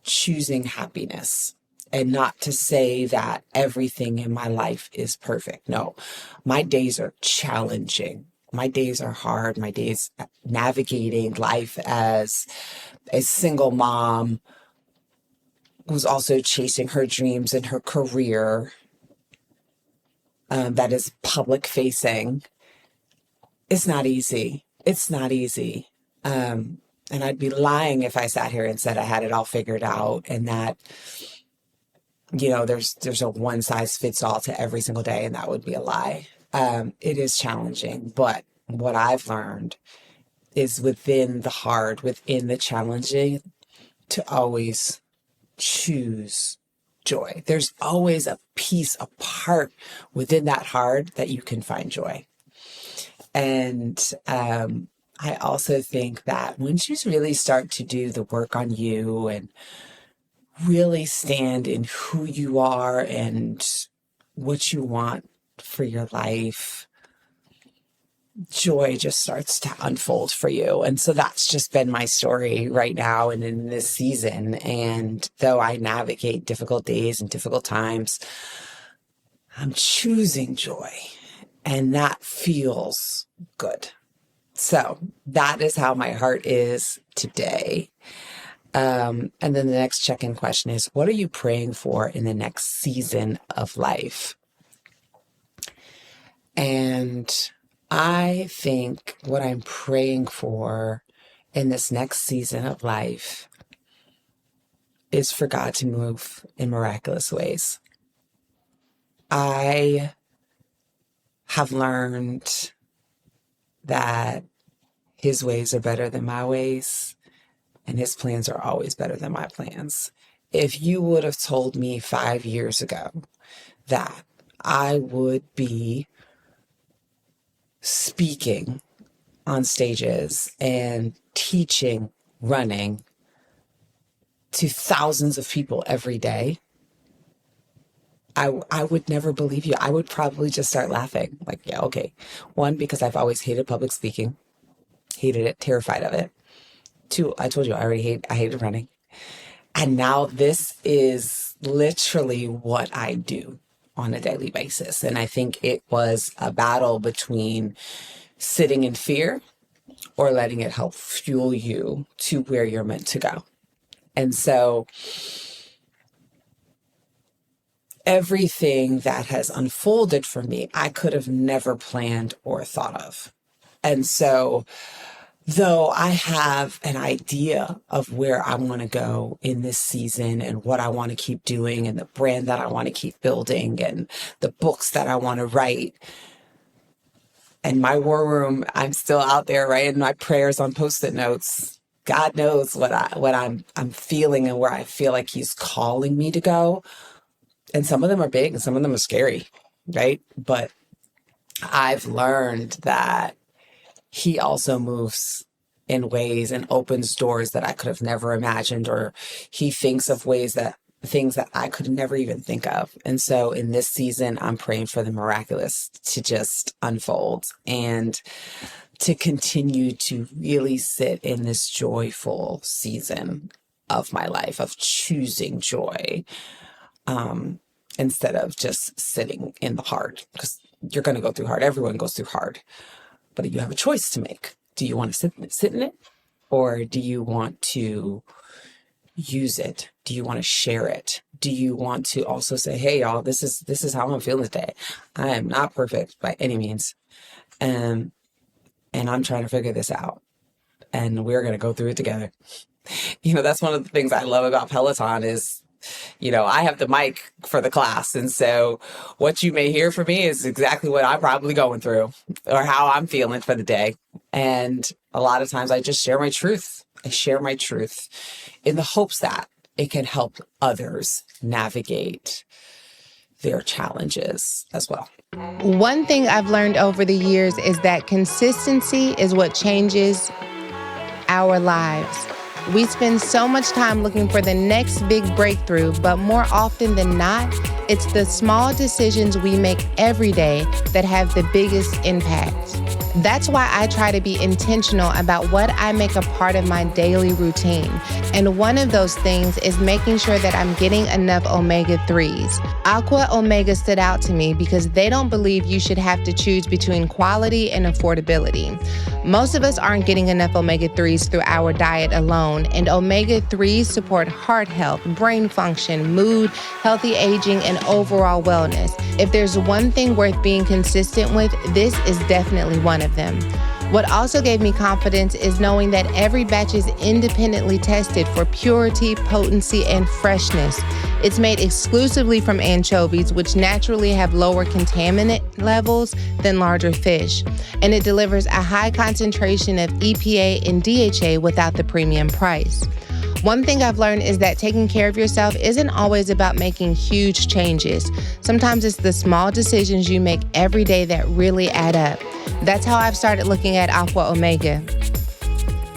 choosing happiness, and not to say that everything in my life is perfect. No, my days are challenging. My days are hard. My days navigating life as a single mom who's also chasing her dreams and her career. that is public facing, it's not easy. It's not easy. And I'd be lying if I sat here and said I had it all figured out and that, there's a one size fits all to every single day, and that would be a lie. It is challenging, but what I've learned is within the challenging, to always choose joy. There's always a piece, a part within that hard that you can find joy. And I also think that once you really start to do the work on you and really stand in who you are and what you want for your life, joy just starts to unfold for you. And so that's just been my story right now and in this season. And though I navigate difficult days and difficult times, I'm choosing joy, and that feels good. So that is how my heart is today. And then the next check-in question is, what are you praying for in the next season of life? And I think what I'm praying for in this next season of life is for God to move in miraculous ways. I have learned that His ways are better than my ways, and His plans are always better than my plans. If you would have told me 5 years ago that I would be speaking on stages and teaching running to thousands of people every day, I would never believe you. I would probably just start laughing. Like, yeah, okay. One, because I've always hated public speaking, hated it, terrified of it. Two, I told you I hated running. And now this is literally what I do on a daily basis. And I think it was a battle between sitting in fear or letting it help fuel you to where you're meant to go. And so everything that has unfolded for me, I could have never planned or thought of. And so though I have an idea of where I want to go in this season and what I want to keep doing and the brand that I want to keep building and the books that I want to write, and my war room, I'm still out there writing my prayers on Post-it notes. God knows what I'm feeling and where I feel like He's calling me to go. And some of them are big and some of them are scary, right? But I've learned that He also moves in ways and opens doors that I could have never imagined, or He thinks of things that I could never even think of. And so in this season, I'm praying for the miraculous to just unfold and to continue to really sit in this joyful season of my life, of choosing joy, instead of just sitting in the hard, because you're going to go through hard. Everyone goes through hard, but you have a choice to make. Do you want to sit in it, or do you want to use it? Do you want to share it? Do you want to also say, hey, y'all, this is how I'm feeling today. I am not perfect by any means. And I'm trying to figure this out, and we're going to go through it together. That's one of the things I love about Peloton is, I have the mic for the class. And so what you may hear from me is exactly what I'm probably going through or how I'm feeling for the day. And a lot of times I just share my truth. I share my truth in the hopes that it can help others navigate their challenges as well. One thing I've learned over the years is that consistency is what changes our lives. We spend so much time looking for the next big breakthrough, but more often than not, it's the small decisions we make every day that have the biggest impact. That's why I try to be intentional about what I make a part of my daily routine. And one of those things is making sure that I'm getting enough omega-3s. Aqua Omega stood out to me because they don't believe you should have to choose between quality and affordability. Most of us aren't getting enough omega-3s through our diet alone, and omega-3s support heart health, brain function, mood, healthy aging, and overall wellness. If there's one thing worth being consistent with, this is definitely one of them. What also gave me confidence is knowing that every batch is independently tested for purity, potency, and freshness. It's made exclusively from anchovies, which naturally have lower contaminant levels than larger fish. And it delivers a high concentration of EPA and DHA without the premium price. One thing I've learned is that taking care of yourself isn't always about making huge changes. Sometimes it's the small decisions you make every day that really add up. That's how I've started looking at Aqua Omega.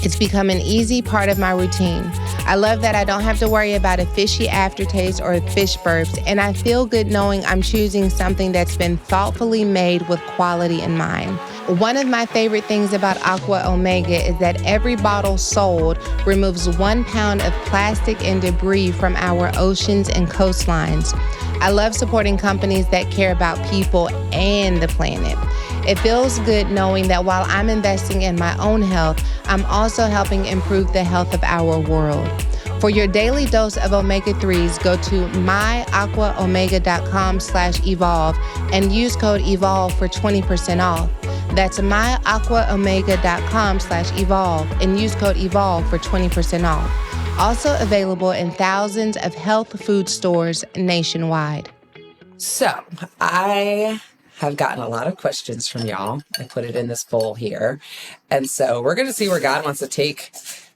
It's become an easy part of my routine. I love that I don't have to worry about a fishy aftertaste or fish burps, and I feel good knowing I'm choosing something that's been thoughtfully made with quality in mind. One of my favorite things about Aqua Omega is that every bottle sold removes 1 pound of plastic and debris from our oceans and coastlines. I love supporting companies that care about people and the planet. It feels good knowing that while I'm investing in my own health, I'm also helping improve the health of our world. For your daily dose of omega-3s, go to myaquaomega.com/evolve and use code EVOLVE for 20% off. That's myaquaomega.com/evolve and use code EVOLVE for 20% off. Also available in thousands of health food stores nationwide. So I have gotten a lot of questions from y'all. I put it in this bowl here. And so we're going to see where God wants to take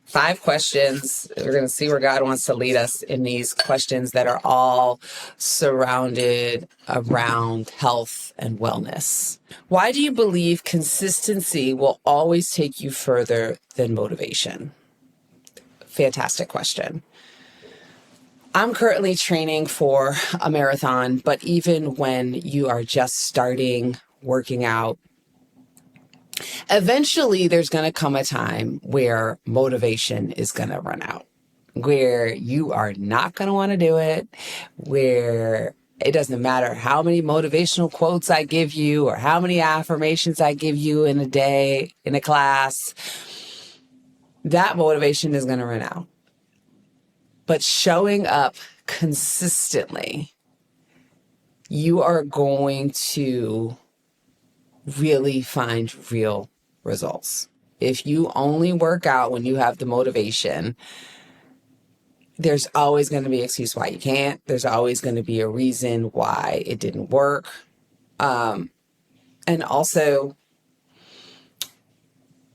5 questions. We're going to see where God wants to lead us in these questions that are all surrounded around health and wellness. Why do you believe consistency will always take you further than motivation? Fantastic question. I'm currently training for a marathon, but even when you are just starting working out, eventually there's going to come a time where motivation is going to run out, where you are not going to want to do it, where it doesn't matter how many motivational quotes I give you or how many affirmations I give you in a day, in a class, that motivation is going to run out. But showing up consistently, you are going to really find real results. If you only work out when you have the motivation, there's always going to be an excuse why you can't. There's always going to be a reason why it didn't work. And also,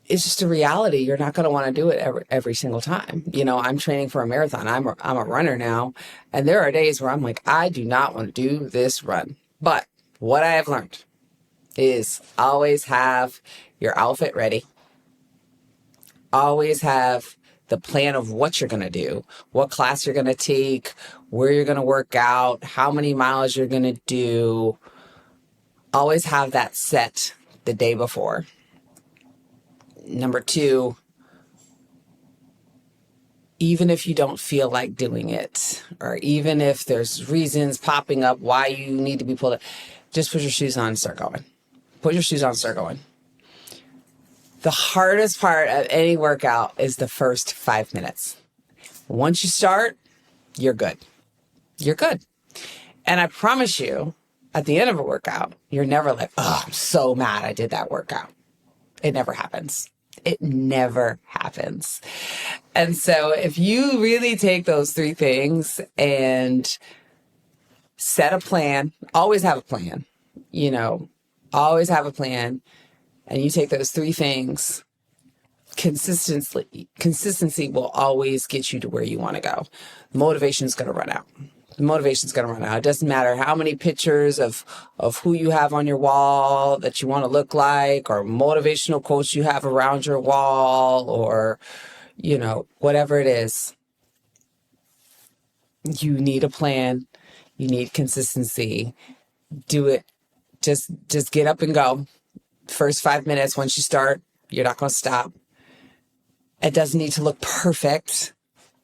it's just a reality. You're not going to want to do it every single time. You know, I'm training for a marathon. I'm a runner now. And there are days where I'm like, I do not want to do this run. But what I have learned is always have your outfit ready. Always have the plan of what you're going to do, what class you're going to take, where you're going to work out, how many miles you're going to do. Always have that set the day before. Number 2, even if you don't feel like doing it, or even if there's reasons popping up why you need to be pulled up, just put your shoes on and start going. Put your shoes on and start going. The hardest part of any workout is the first 5 minutes. Once you start, you're good. You're good. And I promise you, at the end of a workout, you're never like, oh, I'm so mad I did that workout. It never happens. It never happens. And so if you really take those 3 things and set a plan, always have a plan, always have a plan, and you take those 3 things, consistency will always get you to where you want to go. Motivation is going to run out. The motivation's going to run out. It doesn't matter how many pictures of who you have on your wall that you want to look like, or motivational quotes you have around your wall, or, whatever it is. You need a plan. You need consistency. Do it. Just get up and go. First 5 minutes, once you start, you're not going to stop. It doesn't need to look perfect.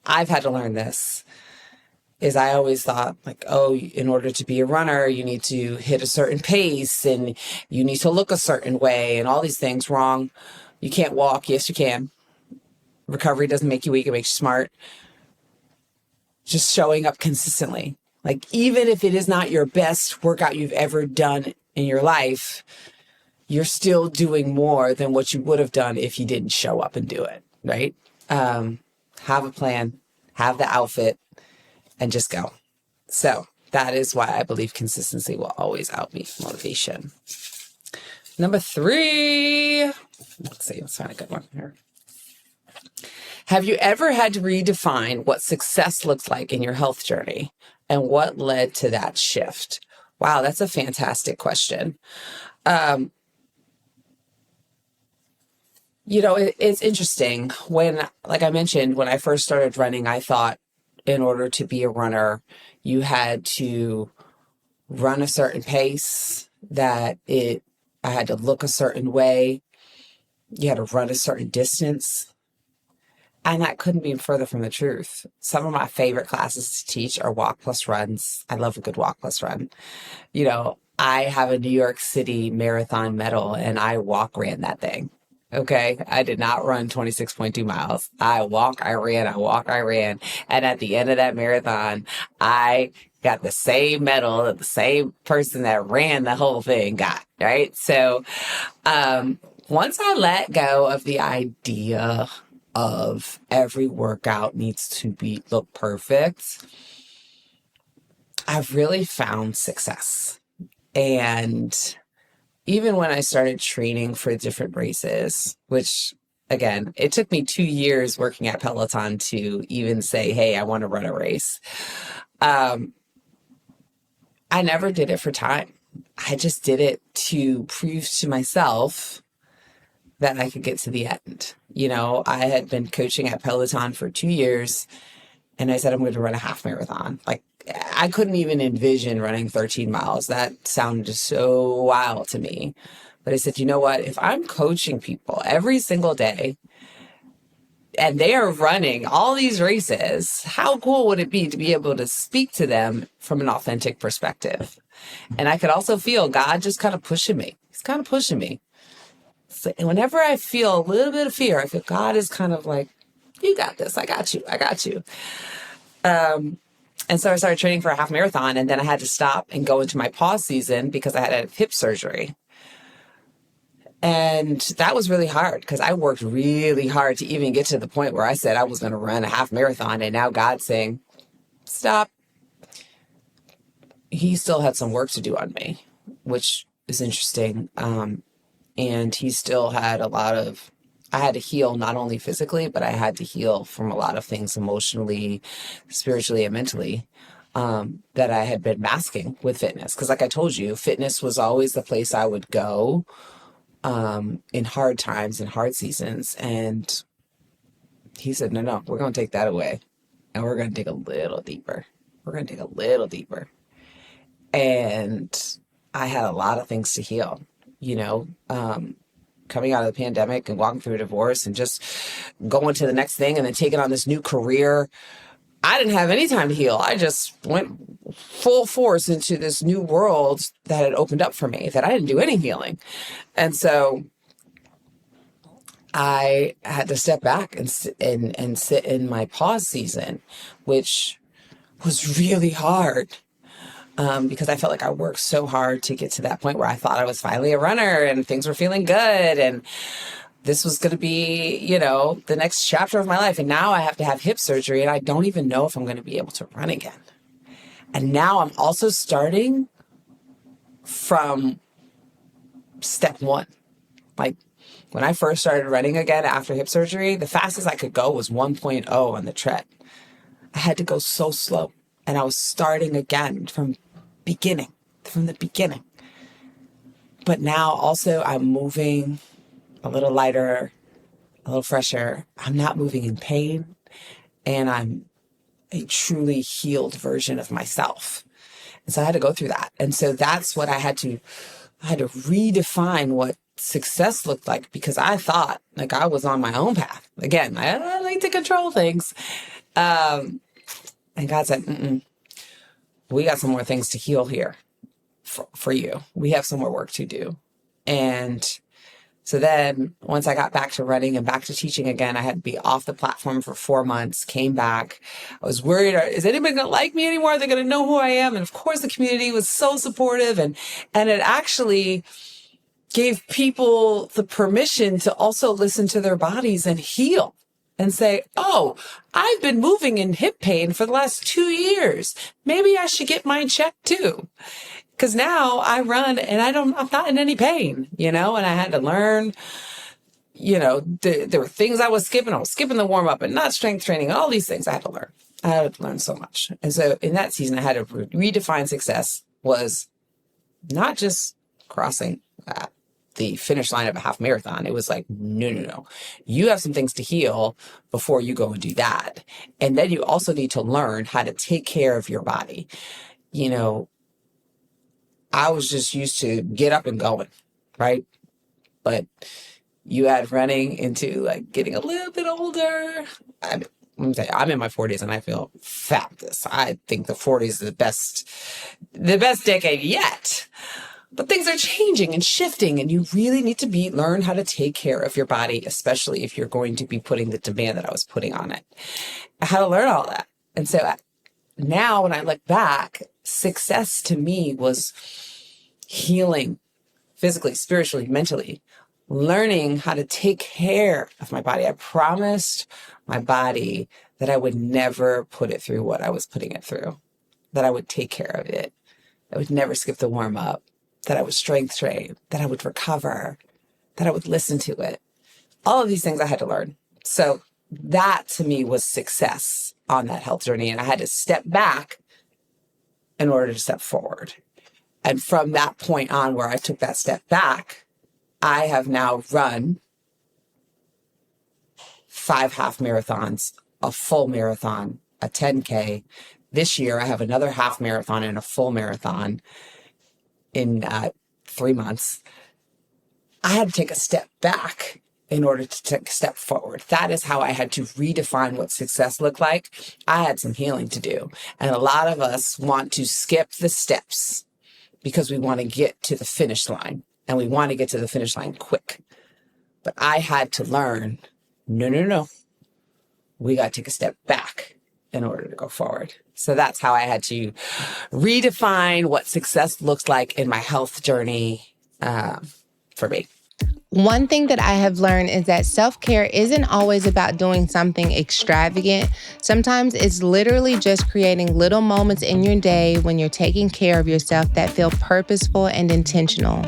I've had to learn this. Is I always thought like, oh, in order to be a runner, you need to hit a certain pace and you need to look a certain way and all these things. Wrong. You can't walk. Yes, you can. Recovery doesn't make you weak. It makes you smart. Just showing up consistently. Like, even if it is not your best workout you've ever done in your life, you're still doing more than what you would have done if you didn't show up and do it, right? Have a plan, have the outfit, and just go. So that is why I believe consistency will always outbeat motivation. Number 3, let's see, let's find a good one here. Have you ever had to redefine what success looks like in your health journey and what led to that shift? Wow, that's a fantastic question. It's interesting. When, like I mentioned, when I first started running, I thought in order to be a runner, you had to run a certain pace, I had to look a certain way. You had to run a certain distance. And that couldn't be further from the truth. Some of my favorite classes to teach are walk plus runs. I love a good walk plus run. I have a New York City marathon medal and I ran that thing. Okay. I did not run 26.2 miles. I ran. And at the end of that marathon, I got the same medal that the same person that ran the whole thing got. Right. So, once I let go of the idea of every workout needs to look perfect, I've really found success. And even when I started training for different races, which again, it took me 2 years working at Peloton to even say, hey, I want to run a race. I never did it for time. I just did it to prove to myself that I could get to the end. I had been coaching at Peloton for 2 years and I said, I'm going to run a half marathon. Like, I couldn't even envision running 13 miles. That sounded so wild to me. But I said, you know what? If I'm coaching people every single day and they are running all these races, how cool would it be to be able to speak to them from an authentic perspective? And I could also feel God just kind of pushing me. He's kind of pushing me. So whenever I feel a little bit of fear, I feel God is kind of like, you got this. I got you. And so I started training for a half marathon, and then I had to stop and go into my pause season because I had a hip surgery. And that was really hard because I worked really hard to even get to the point where I said I was going to run a half marathon. And now God's saying, stop. He still had some work to do on me, which is interesting. And he still had I had to heal not only physically, but I had to heal from a lot of things emotionally, spiritually, and mentally that I had been masking with fitness. Because like I told you, fitness was always the place I would go in hard times and hard seasons. And he said, no, we're going to take that away. And we're going to dig a little deeper. And I had a lot of things to heal, coming out of the pandemic and walking through a divorce and just going to the next thing and then taking on this new career. I didn't have any time to heal. I just went full force into this new world that had opened up for me that I didn't do any healing. And so I had to step back and sit in my pause season, which was really hard. Because I felt like I worked so hard to get to that point where I thought I was finally a runner and things were feeling good. And this was going to be, the next chapter of my life. And now I have to have hip surgery and I don't even know if I'm going to be able to run again. And now I'm also starting from step 1. Like when I first started running again after hip surgery, the fastest I could go was 1.0 on the tread. I had to go so slow. And I was starting again from the beginning. But now also I'm moving a little lighter, a little fresher. I'm not moving in pain. And I'm a truly healed version of myself. And so I had to go through that. And so that's what I had to redefine what success looked like, because I thought like I was on my own path. Again, I like to control things. And God said, we got some more things to heal here for you. We have some more work to do. And so then once I got back to running and back to teaching again, I had to be off the platform for 4 months, came back. I was worried, is anybody going to like me anymore? Are they going to know who I am? And of course, the community was so supportive. And it actually gave people the permission to also listen to their bodies and heal and say, oh, I've been moving in hip pain for the last 2 years. Maybe I should get mine checked too. Because now I run and I'm not in any pain, and I had to learn, there were things I was skipping. I was skipping the warm up and not strength training, all these things I had to learn. I had to learn so much. And so in that season, I had to redefine success was not just crossing the finish line of a half marathon. It was like, no. You have some things to heal before you go and do that. And then you also need to learn how to take care of your body. I was just used to get up and going, right? But you add running into like getting a little bit older. I'm in my 40s and I feel fabulous. I think the 40s is the best decade yet. But things are changing and shifting, and you really need to learn how to take care of your body, especially if you're going to be putting the demand that I was putting on it. I had to learn all that. And so now when I look back, success to me was healing physically, spiritually, mentally, learning how to take care of my body. I promised my body that I would never put it through what I was putting it through, that I would take care of it. I would never skip the warm up, that I would strength train, that I would recover, that I would listen to it. All of these things I had to learn. So that to me was success on that health journey. And I had to step back in order to step forward. And from that point on where I took that step back, I have now run 5 half marathons, a full marathon, a 10K. This year, I have another half marathon and a full marathon in 3 months. I had to take a step back in order to take a step forward. That is how I had to redefine what success looked like. I had some healing to do. And a lot of us want to skip the steps because we want to get to the finish line, and we want to get to the finish line quick. But I had to learn, no. We got to take a step back in order to go forward. So that's how I had to redefine what success looks like in my health journey for me. One thing that I have learned is that self-care isn't always about doing something extravagant. Sometimes it's literally just creating little moments in your day when you're taking care of yourself that feel purposeful and intentional.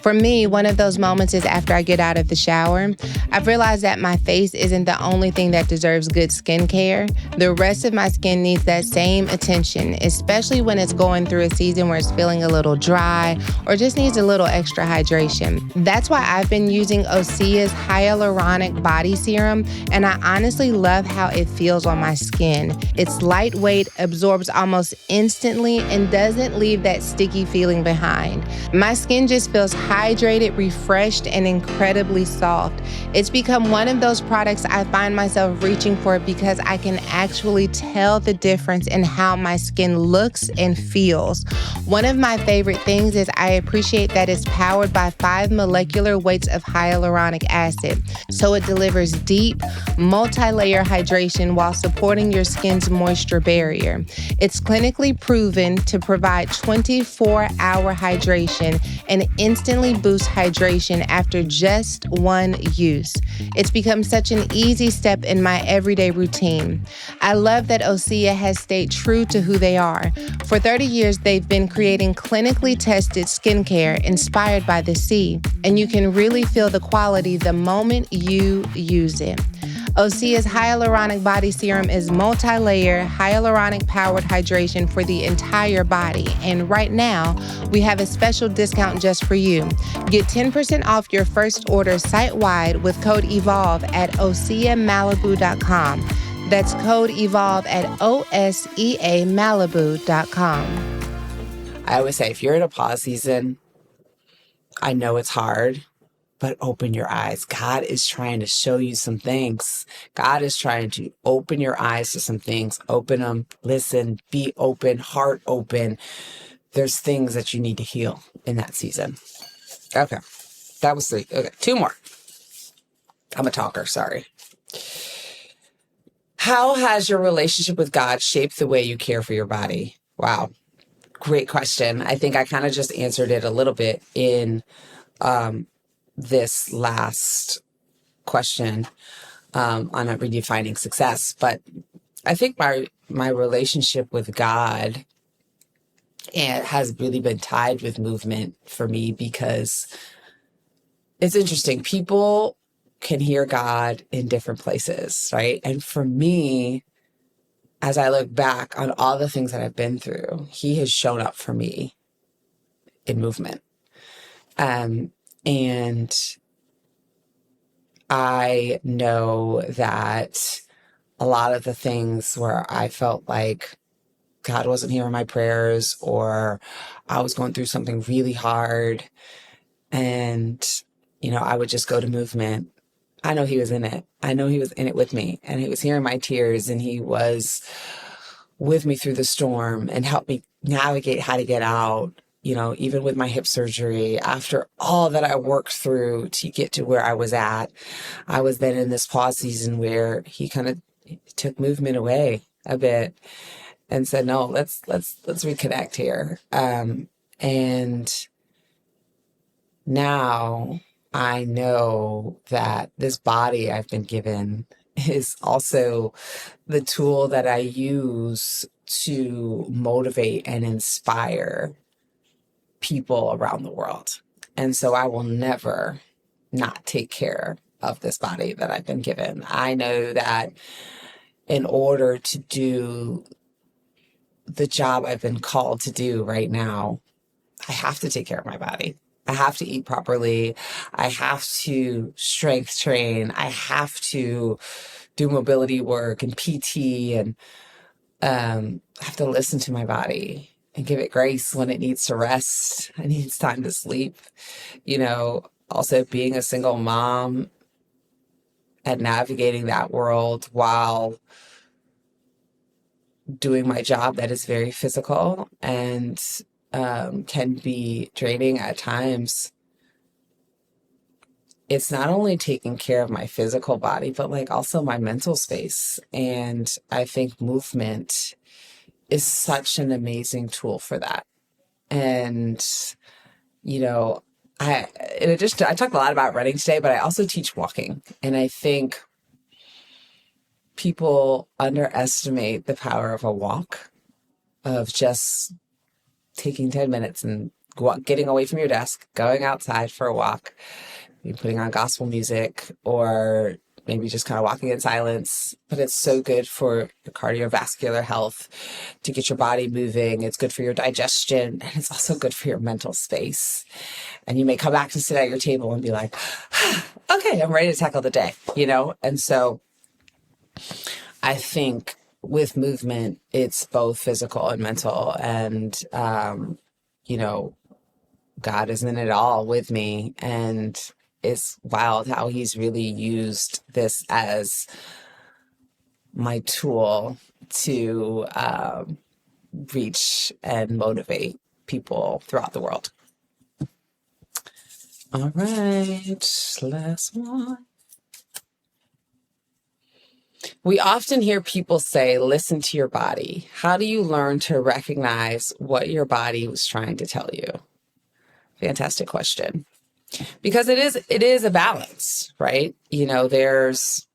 For me, one of those moments is after I get out of the shower. I've realized that my face isn't the only thing that deserves good skincare. The rest of my skin needs that same attention, especially when it's going through a season where it's feeling a little dry or just needs a little extra hydration. That's why I've been using Osea's hyaluronic body serum, and I honestly love how it feels on my skin. It's lightweight, absorbs almost instantly, and doesn't leave that sticky feeling behind. My skin just feels hydrated, refreshed, and incredibly soft. It's become one of those products I find myself reaching for because I can actually tell the difference in how my skin looks and feels. One of my favorite things is I appreciate that it's powered by 5 molecular weights of hyaluronic acid, so it delivers deep, multi-layer hydration while supporting your skin's moisture barrier. It's clinically proven to provide 24-hour hydration and instantly boost hydration after just one use. It's become such an easy step in my everyday routine. I love that Osea has stayed true to who they are. For 30 years, they've been creating clinically tested skincare inspired by the sea, and you can really feel the quality the moment you use it. Osea's hyaluronic body serum is multi-layer, hyaluronic-powered hydration for the entire body. And right now, we have a special discount just for you. Get 10% off your first order site-wide with code EVOLVE at OseaMalibu.com. That's code EVOLVE at OSEAMalibu.com. I always say, if you're in a pause season, I know it's hard. but open your eyes. God is trying to show you some things. God is trying to open your eyes to some things. Open them, listen, be open, heart open. There's things that you need to heal in that season. Okay. That was 3. Okay. 2 more. I'm a talker. Sorry. How has your relationship with God shaped the way you care for your body? Wow. Great question. I think I kind of just answered it a little bit in this last question on a redefining success. But I think my relationship with God has really been tied with movement for me, because it's interesting. People can hear God in different places, right? And for me, as I look back on all the things that I've been through, he has shown up for me in movement. And I know that a lot of the things where I felt like God wasn't hearing my prayers, or I was going through something really hard, and, I would just go to movement. I know he was in it. I know he was in it with me, and he was hearing my tears, and he was with me through the storm and helped me navigate how to get out, even with my hip surgery. After all that I worked through to get to where I was at, I was then in this pause season where he kind of took movement away a bit and said, no, let's reconnect here. And now I know that this body I've been given is also the tool that I use to motivate and inspire people around the world. And so I will never not take care of this body that I've been given. I know that in order to do the job I've been called to do right now, I have to take care of my body. I have to eat properly. I have to strength train. I have to do mobility work and PT, and I have to listen to my body and give it grace when it needs to rest. It needs time to sleep. Also being a single mom and navigating that world while doing my job that is very physical and can be draining at times. It's not only taking care of my physical body, but also my mental space. And I think movement is such an amazing tool for that. And, in addition to, I talked a lot about running today, but I also teach walking. And I think people underestimate the power of a walk, of just taking 10 minutes and getting away from your desk, going outside for a walk, maybe putting on gospel music, or maybe just kind of walking in silence. But it's so good for your cardiovascular health, to get your body moving. It's good for your digestion, and it's also good for your mental space. And you may come back to sit at your table and be like, okay, I'm ready to tackle the day, And so I think with movement, it's both physical and mental. And, God is in it all with me. And it's wild how he's really used this as my tool to reach and motivate people throughout the world. All right, last one. We often hear people say, listen to your body. How do you learn to recognize what your body was trying to tell you? Fantastic question. Because it is a balance, right? There's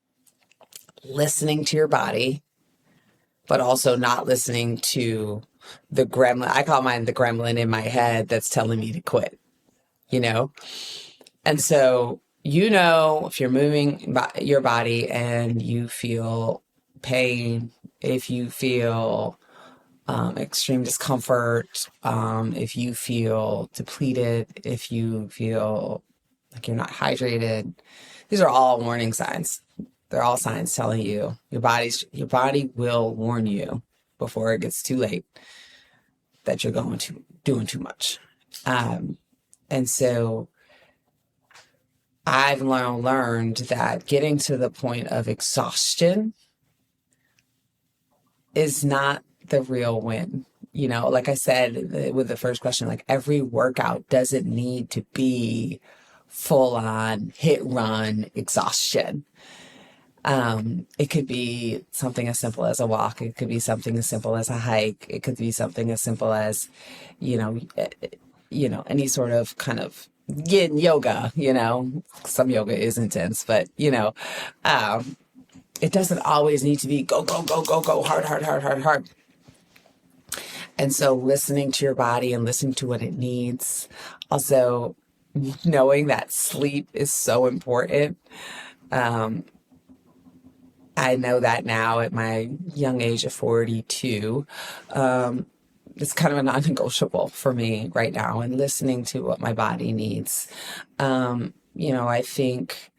listening to your body, but also not listening to the gremlin. I call mine the gremlin in my head that's telling me to quit, And so, if you're moving your body and you feel pain, if you feel extreme discomfort, if you feel depleted, if you feel like you're not hydrated, these are all warning signs. They're all signs telling you your body will warn you before it gets too late that you're doing too much. And so I've learned that getting to the point of exhaustion is not the real win. You know, like I said with the first question, like every workout doesn't need to be full on hit run exhaustion. It could be something as simple as a walk. It could be something as simple as a hike. It could be something as simple as, you know, any sort of kind of yin yoga, some yoga is intense, but, it doesn't always need to be go, go, go, go, go, hard, hard, hard, hard, hard. And so listening to your body and listening to what it needs. Also knowing that sleep is so important. I know that now at my young age of 42, it's kind of a non-negotiable for me right now, and listening to what my body needs. I think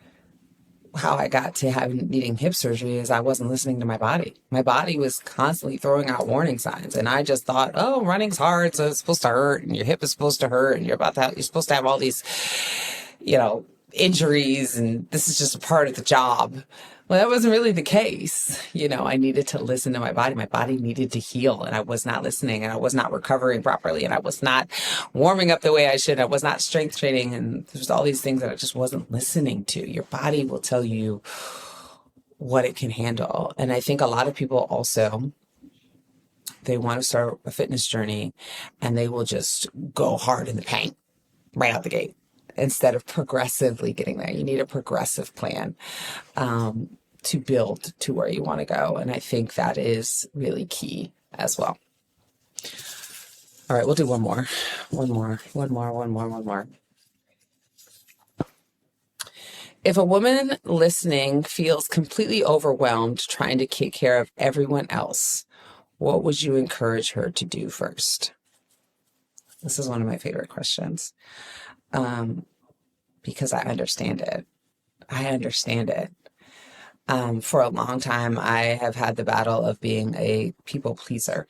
how I got to needing hip surgery is I wasn't listening to my body. My body was constantly throwing out warning signs, and I just thought, oh, running's hard, so it's supposed to hurt, and your hip is supposed to hurt, and you're supposed to have all these, injuries, and this is just a part of the job. Well, that wasn't really the case. I needed to listen to my body. My body needed to heal, and I was not listening, and I was not recovering properly, and I was not warming up the way I should. I was not strength training, and there's all these things that I just wasn't listening to. Your body will tell you what it can handle. And I think a lot of people also, they want to start a fitness journey, and they will just go hard in the paint right out the gate, instead of progressively getting there. You need a progressive plan to build to where you want to go. And I think that is really key as well. All right, we'll do one more. If a woman listening feels completely overwhelmed trying to take care of everyone else, what would you encourage her to do first? This is one of my favorite questions. Because I understand it. For a long time, I have had the battle of being a people pleaser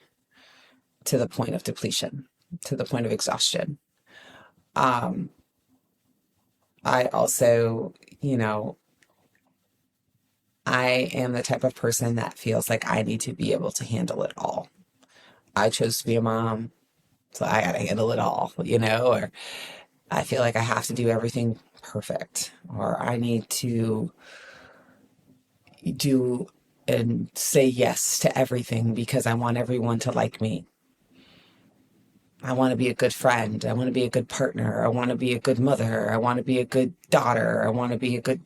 to the point of depletion, to the point of exhaustion. I also, I am the type of person that feels like I need to be able to handle it all. I chose to be a mom, so I got to handle it all, or I feel like I have to do everything perfect, or I need to do and say yes to everything because I want everyone to like me. I want to be a good friend. I want to be a good partner. I want to be a good mother. I want to be a good daughter. I want to be a good,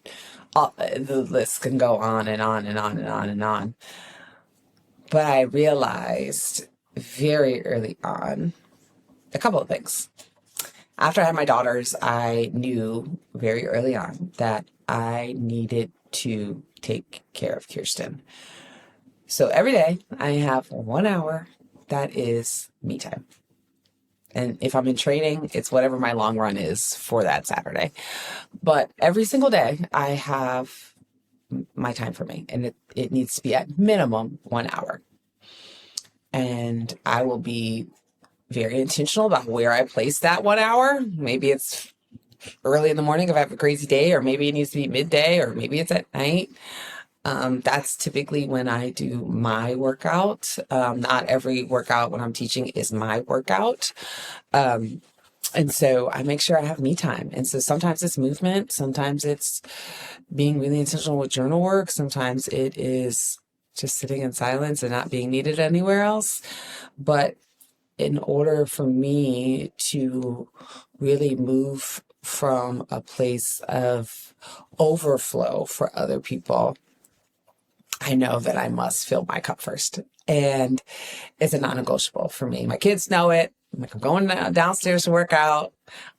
the list can go on and on and on and on and on. But I realized very early on a couple of things. After I had my daughters, I knew very early on that I needed to take care of Kirsten. So every day I have 1 hour that is me time. And if I'm in training, it's whatever my long run is for that Saturday. But every single day I have my time for me, and it needs to be at minimum 1 hour. And I will be very intentional about where I place that 1 hour. Maybe it's early in the morning if I have a crazy day, or maybe it needs to be midday, or maybe it's at night. That's typically when I do my workout. Not every workout when I'm teaching is my workout. And so I make sure I have me time. And so sometimes it's movement. Sometimes it's being really intentional with journal work. Sometimes it is just sitting in silence and not being needed anywhere else. But in order for me to really move from a place of overflow for other people, I know that I must fill my cup first. And it's a non-negotiable for me. My kids know it. I'm like, I'm going downstairs to work out.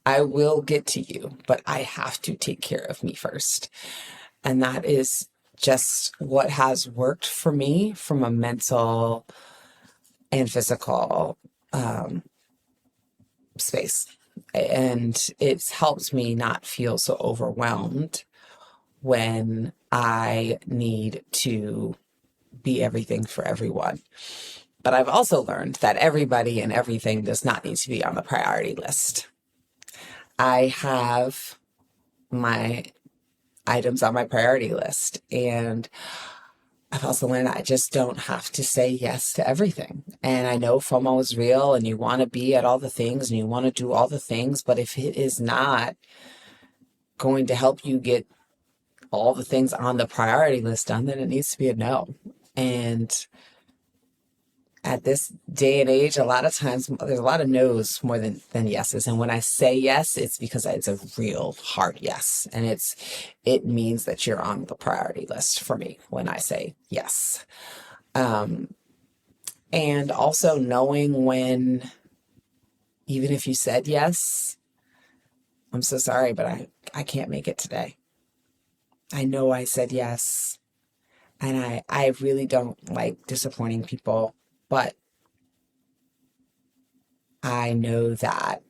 I will get to you, but I have to take care of me first. And that is just what has worked for me from a mental and physical space. And it's helped me not feel so overwhelmed when I need to be everything for everyone. But I've also learned that everybody and everything does not need to be on the priority list. I have my items on my priority list. And I've also learned I just don't have to say yes to everything. And I know FOMO is real and you want to be at all the things and you want to do all the things, but if it is not going to help you get all the things on the priority list done, then it needs to be a no. And at this day and age, a lot of times there's a lot of no's more than yeses. And when I say yes, it's because it's a real hard yes. And it means that you're on the priority list for me when I say yes. And also knowing when, even if you said yes, I'm so sorry, but I can't make it today. I know I said yes. And I really don't like disappointing people. But I know that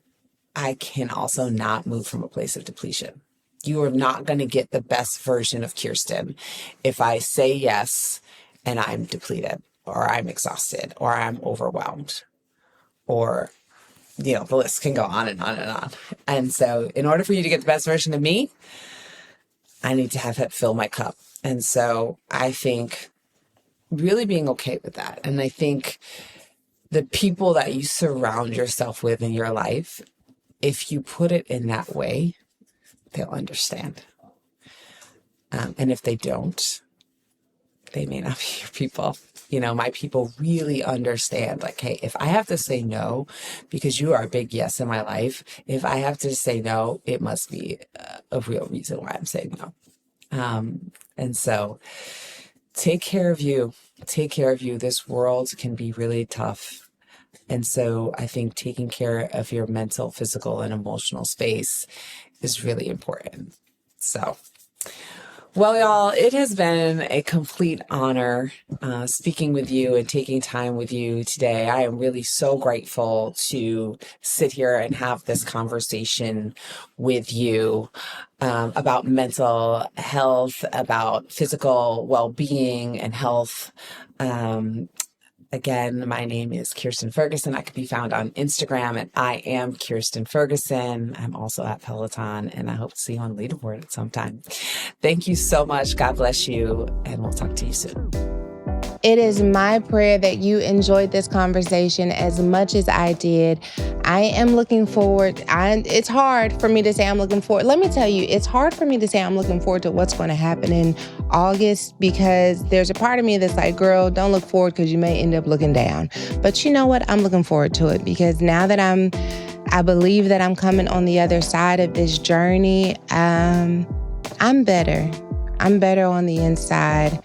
I can also not move from a place of depletion. You are not going to get the best version of Kirsten if I say yes and I'm depleted or I'm exhausted or I'm overwhelmed or, the list can go on and on and on. And so in order for you to get the best version of me, I need to have it fill my cup. And so I think really being okay with that. And I think the people that you surround yourself with in your life, if you put it in that way, they'll understand. And if they don't, they may not be your people. My people really understand, like, hey, if I have to say no, because you are a big yes in my life, if I have to say no, it must be a real reason why I'm saying no. And so take care of you. Take care of you. This world can be really tough. And so I think taking care of your mental, physical, and emotional space is really important. So, well, y'all, it has been a complete honor speaking with you and taking time with you today. I am really so grateful to sit here and have this conversation with you about mental health, about physical well-being and health. Again, my name is Kirsten Ferguson. I can be found on Instagram at I am Kirsten Ferguson. I'm also at Peloton, and I hope to see you on Leaderboard at some time. Thank you so much. God bless you, and we'll talk to you soon. It is my prayer that you enjoyed this conversation as much as I did. I am looking forward. It's hard for me to say I'm looking forward. Let me tell you, it's hard for me to say I'm looking forward to what's going to happen in August because there's a part of me that's like, girl, don't look forward because you may end up looking down. But you know what? I'm looking forward to it because now that I believe that I'm coming on the other side of this journey, I'm better. I'm better on the inside.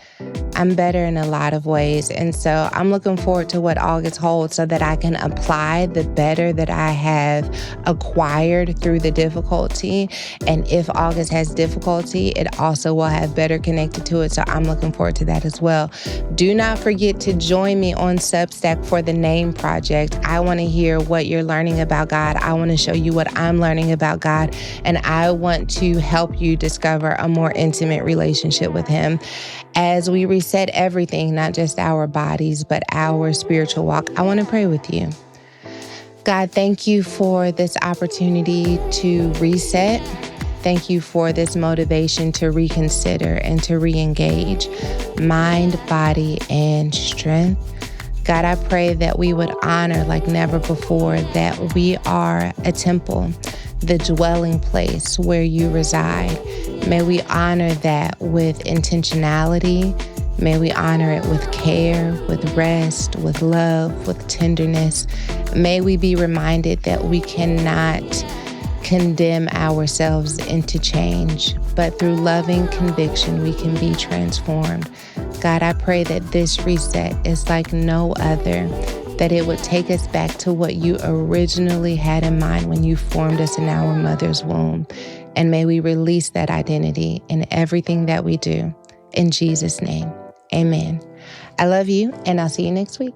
I'm better in a lot of ways. And so I'm looking forward to what August holds so that I can apply the better that I have acquired through the difficulty. And if August has difficulty, it also will have better connected to it. So I'm looking forward to that as well. Do not forget to join me on Substack for the Name Project. I want to hear what you're learning about God. I want to show you what I'm learning about God. And I want to help you discover a more intimate relationship with Him. As we reset everything, not just our bodies, but our spiritual walk, I want to pray with you. God, thank you for this opportunity to reset. Thank you for this motivation to reconsider and to re-engage mind, body, and strength. God, I pray that we would honor like never before that we are a temple, the dwelling place where you reside. May we honor that with intentionality. May we honor it with care, with rest, with love, with tenderness. May we be reminded that we cannot condemn ourselves into change, but through loving conviction, we can be transformed. God, I pray that this reset is like no other, that it would take us back to what you originally had in mind when you formed us in our mother's womb. And may we release that identity in everything that we do. In Jesus' name, amen. I love you, and I'll see you next week.